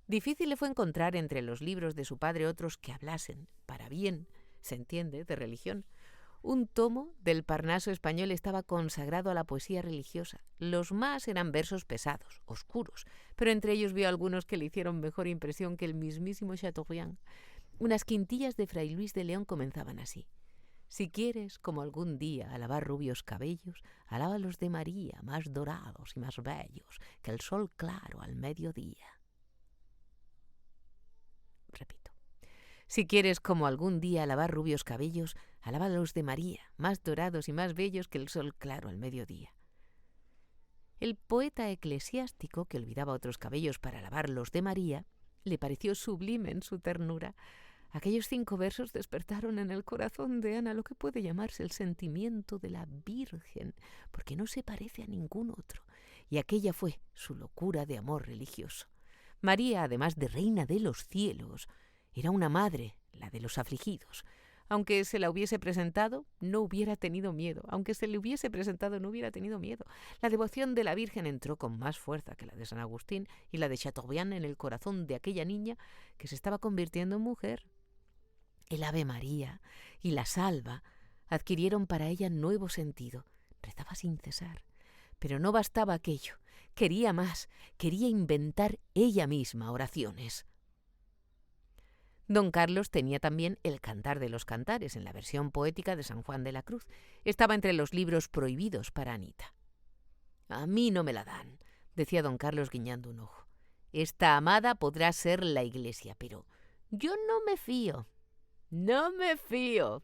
Difícil le fue encontrar entre los libros de su padre otros que hablasen, para bien, se entiende, de religión. Un tomo del Parnaso español estaba consagrado a la poesía religiosa. Los más eran versos pesados, oscuros, pero entre ellos vio algunos que le hicieron mejor impresión que el mismísimo Chateaubriand. Unas quintillas de Fray Luis de León comenzaban así: si quieres, como algún día, alabar rubios cabellos, alábalos de María, más dorados y más bellos que el sol claro al mediodía. Repito. Si quieres, como algún día, alabar rubios cabellos, alábalos de María, más dorados y más bellos que el sol claro al mediodía. El poeta eclesiástico, que olvidaba otros cabellos para alabar los de María, le pareció sublime en su ternura. Aquellos 5 versos despertaron en el corazón de Ana lo que puede llamarse el sentimiento de la Virgen, porque no se parece a ningún otro, y aquella fue su locura de amor religioso. María, además de reina de los cielos, era una madre, la de los afligidos. Aunque se la hubiese presentado, no hubiera tenido miedo. Aunque se le hubiese presentado, no hubiera tenido miedo. La devoción de la Virgen entró con más fuerza que la de San Agustín y la de Chateaubriand en el corazón de aquella niña que se estaba convirtiendo en mujer. El Ave María y la Salva adquirieron para ella nuevo sentido. Rezaba sin cesar. Pero no bastaba aquello. Quería más. Quería inventar ella misma oraciones. Don Carlos tenía también el Cantar de los Cantares en la versión poética de San Juan de la Cruz. Estaba entre los libros prohibidos para Anita. «A mí no me la dan», decía don Carlos guiñando un ojo. «Esta amada podrá ser la Iglesia, pero Yo no me fío. No me fío.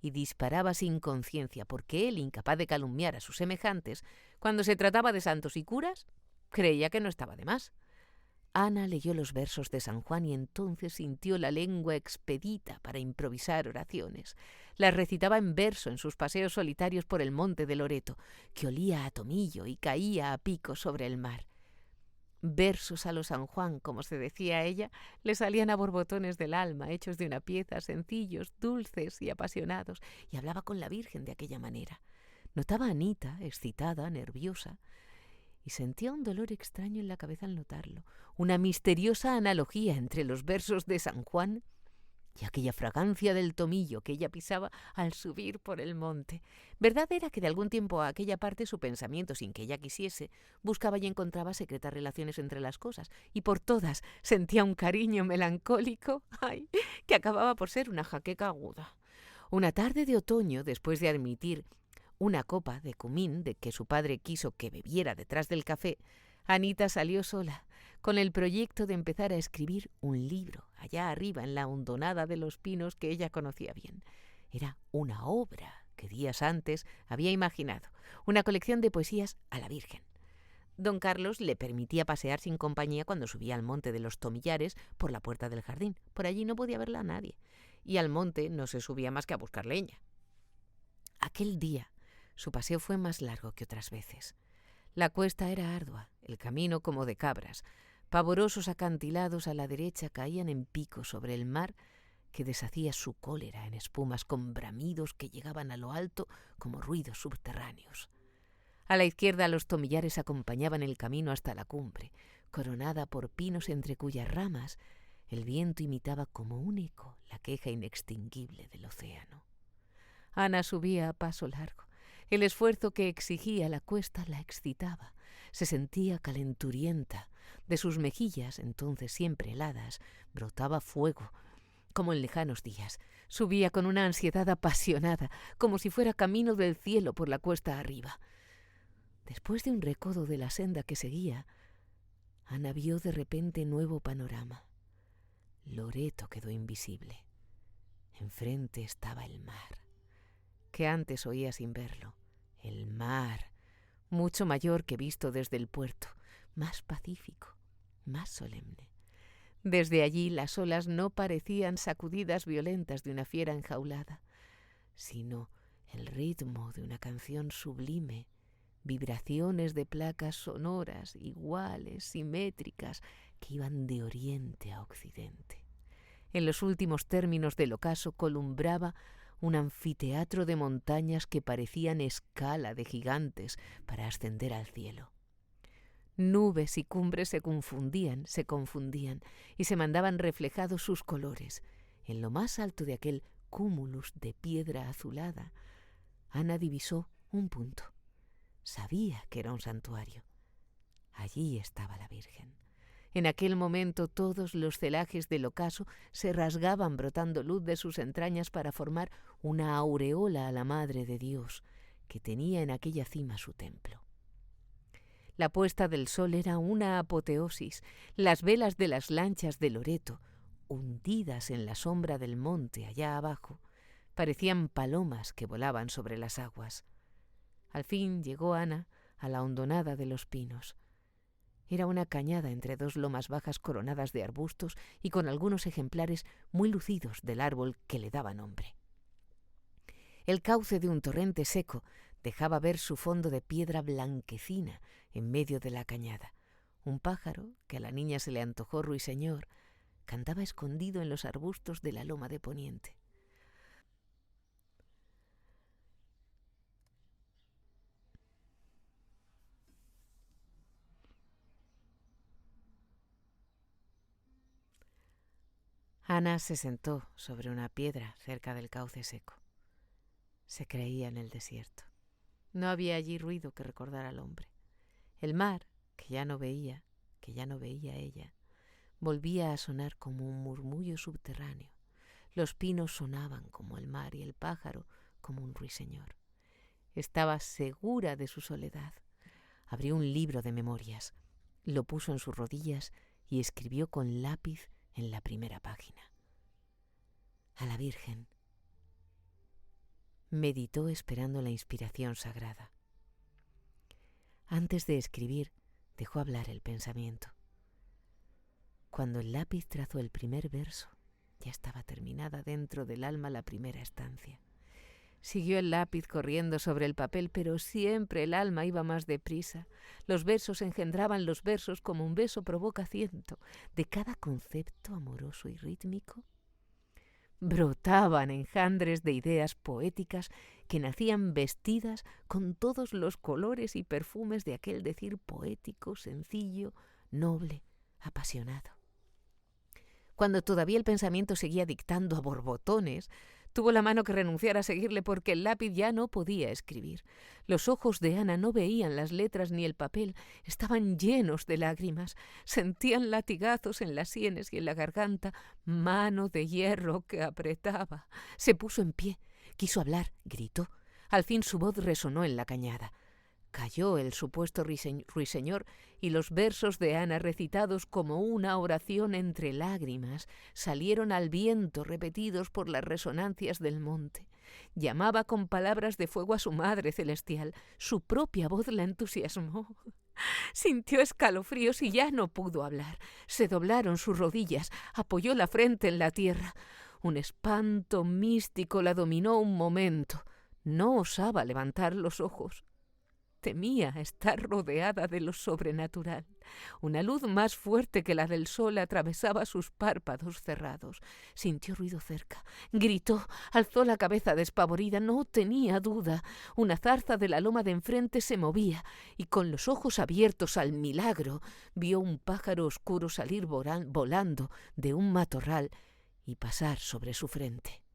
Y disparaba sin conciencia, porque él, incapaz de calumniar a sus semejantes, cuando se trataba de santos y curas, creía que no estaba de más. Ana leyó los versos de San Juan y entonces sintió la lengua expedita para improvisar oraciones. Las recitaba en verso en sus paseos solitarios por el monte de Loreto, que olía a tomillo y caía a pico sobre el mar. Versos a lo San Juan, como se decía a ella, le salían a borbotones del alma, hechos de una pieza, sencillos, dulces y apasionados, y hablaba con la Virgen de aquella manera. Notaba a Anita, excitada, nerviosa, y sentía un dolor extraño en la cabeza al notarlo, una misteriosa analogía entre los versos de San Juan y aquella fragancia del tomillo que ella pisaba al subir por el monte. Verdad era que de algún tiempo a aquella parte su pensamiento, sin que ella quisiese, buscaba y encontraba secretas relaciones entre las cosas, y por todas sentía un cariño melancólico, ¡ay!, que acababa por ser una jaqueca aguda. Una tarde de otoño, después de admitir una copa de cumín de que su padre quiso que bebiera detrás del café, Anita salió sola, con el proyecto de empezar a escribir un libro, allá arriba en la hondonada de los pinos que ella conocía bien. Era una obra que días antes había imaginado, una colección de poesías a la Virgen. Don Carlos le permitía pasear sin compañía cuando subía al monte de los Tomillares por la puerta del jardín. Por allí no podía verla a nadie, y al monte no se subía más que a buscar leña. Aquel día su paseo fue más largo que otras veces. La cuesta era ardua, el camino como de cabras. Pavorosos acantilados a la derecha caían en pico sobre el mar, que deshacía su cólera en espumas con bramidos que llegaban a lo alto como ruidos subterráneos. A la izquierda los tomillares acompañaban el camino hasta la cumbre, coronada por pinos entre cuyas ramas el viento imitaba como un eco la queja inextinguible del océano. Ana subía a paso largo. El esfuerzo que exigía la cuesta la excitaba. Se sentía calenturienta. De sus mejillas, entonces siempre heladas, brotaba fuego, como en lejanos días. Subía con una ansiedad apasionada, como si fuera camino del cielo por la cuesta arriba. Después de un recodo de la senda que seguía, Ana vio de repente nuevo panorama. Loreto quedó invisible. Enfrente estaba el mar, que antes oía sin verlo. El mar, mucho mayor que visto desde el puerto, más pacífico, más solemne. Desde allí las olas no parecían sacudidas violentas de una fiera enjaulada, sino el ritmo de una canción sublime, vibraciones de placas sonoras, iguales, simétricas, que iban de oriente a occidente. En los últimos términos del ocaso columbraba un anfiteatro de montañas que parecían escala de gigantes para ascender al cielo. Nubes y cumbres se confundían y se mandaban reflejados sus colores. En lo más alto de aquel cúmulus de piedra azulada, Ana divisó un punto. Sabía que era un santuario. Allí estaba la Virgen. En aquel momento todos los celajes del ocaso se rasgaban brotando luz de sus entrañas para formar una aureola a la Madre de Dios, que tenía en aquella cima su templo. La puesta del sol era una apoteosis. Las velas de las lanchas de Loreto, hundidas en la sombra del monte allá abajo, parecían palomas que volaban sobre las aguas. Al fin llegó Ana a la hondonada de los pinos. Era una cañada entre dos lomas bajas coronadas de arbustos y con algunos ejemplares muy lucidos del árbol que le daba nombre. El cauce de un torrente seco dejaba ver su fondo de piedra blanquecina en medio de la cañada. Un pájaro, que a la niña se le antojó ruiseñor, cantaba escondido en los arbustos de la loma de poniente. Ana se sentó sobre una piedra cerca del cauce seco. Se creía en el desierto. No había allí ruido que recordara al hombre. El mar, que ya no veía ella, volvía a sonar como un murmullo subterráneo. Los pinos sonaban como el mar y el pájaro como un ruiseñor. Estaba segura de su soledad. Abrió un libro de memorias, lo puso en sus rodillas y escribió con lápiz en la primera página. A la Virgen. Meditó esperando la inspiración sagrada. Antes de escribir, dejó hablar el pensamiento. Cuando el lápiz trazó el primer verso, ya estaba terminada dentro del alma la primera estancia. Siguió el lápiz corriendo sobre el papel, pero siempre el alma iba más deprisa. Los versos engendraban los versos como un beso provoca ciento. De cada concepto amoroso y rítmico brotaban enjambres de ideas poéticas que nacían vestidas con todos los colores y perfumes de aquel decir poético, sencillo, noble, apasionado. Cuando todavía el pensamiento seguía dictando a borbotones, tuvo la mano que renunciar a seguirle porque el lápiz ya no podía escribir. Los ojos de Ana no veían las letras ni el papel, estaban llenos de lágrimas. Sentían latigazos en las sienes y en la garganta, mano de hierro que apretaba. Se puso en pie, quiso hablar, gritó. Al fin su voz resonó en la cañada. Cayó el supuesto ruiseñor y los versos de Ana, recitados como una oración entre lágrimas, salieron al viento repetidos por las resonancias del monte. Llamaba con palabras de fuego a su Madre Celestial. Su propia voz la entusiasmó. Sintió escalofríos y ya no pudo hablar. Se doblaron sus rodillas, apoyó la frente en la tierra. Un espanto místico la dominó un momento. No osaba levantar los ojos. Temía estar rodeada de lo sobrenatural. Una luz más fuerte que la del sol atravesaba sus párpados cerrados. Sintió ruido cerca. Gritó, alzó la cabeza despavorida. No tenía duda. Una zarza de la loma de enfrente se movía y con los ojos abiertos al milagro vio un pájaro oscuro salir volando de un matorral y pasar sobre su frente.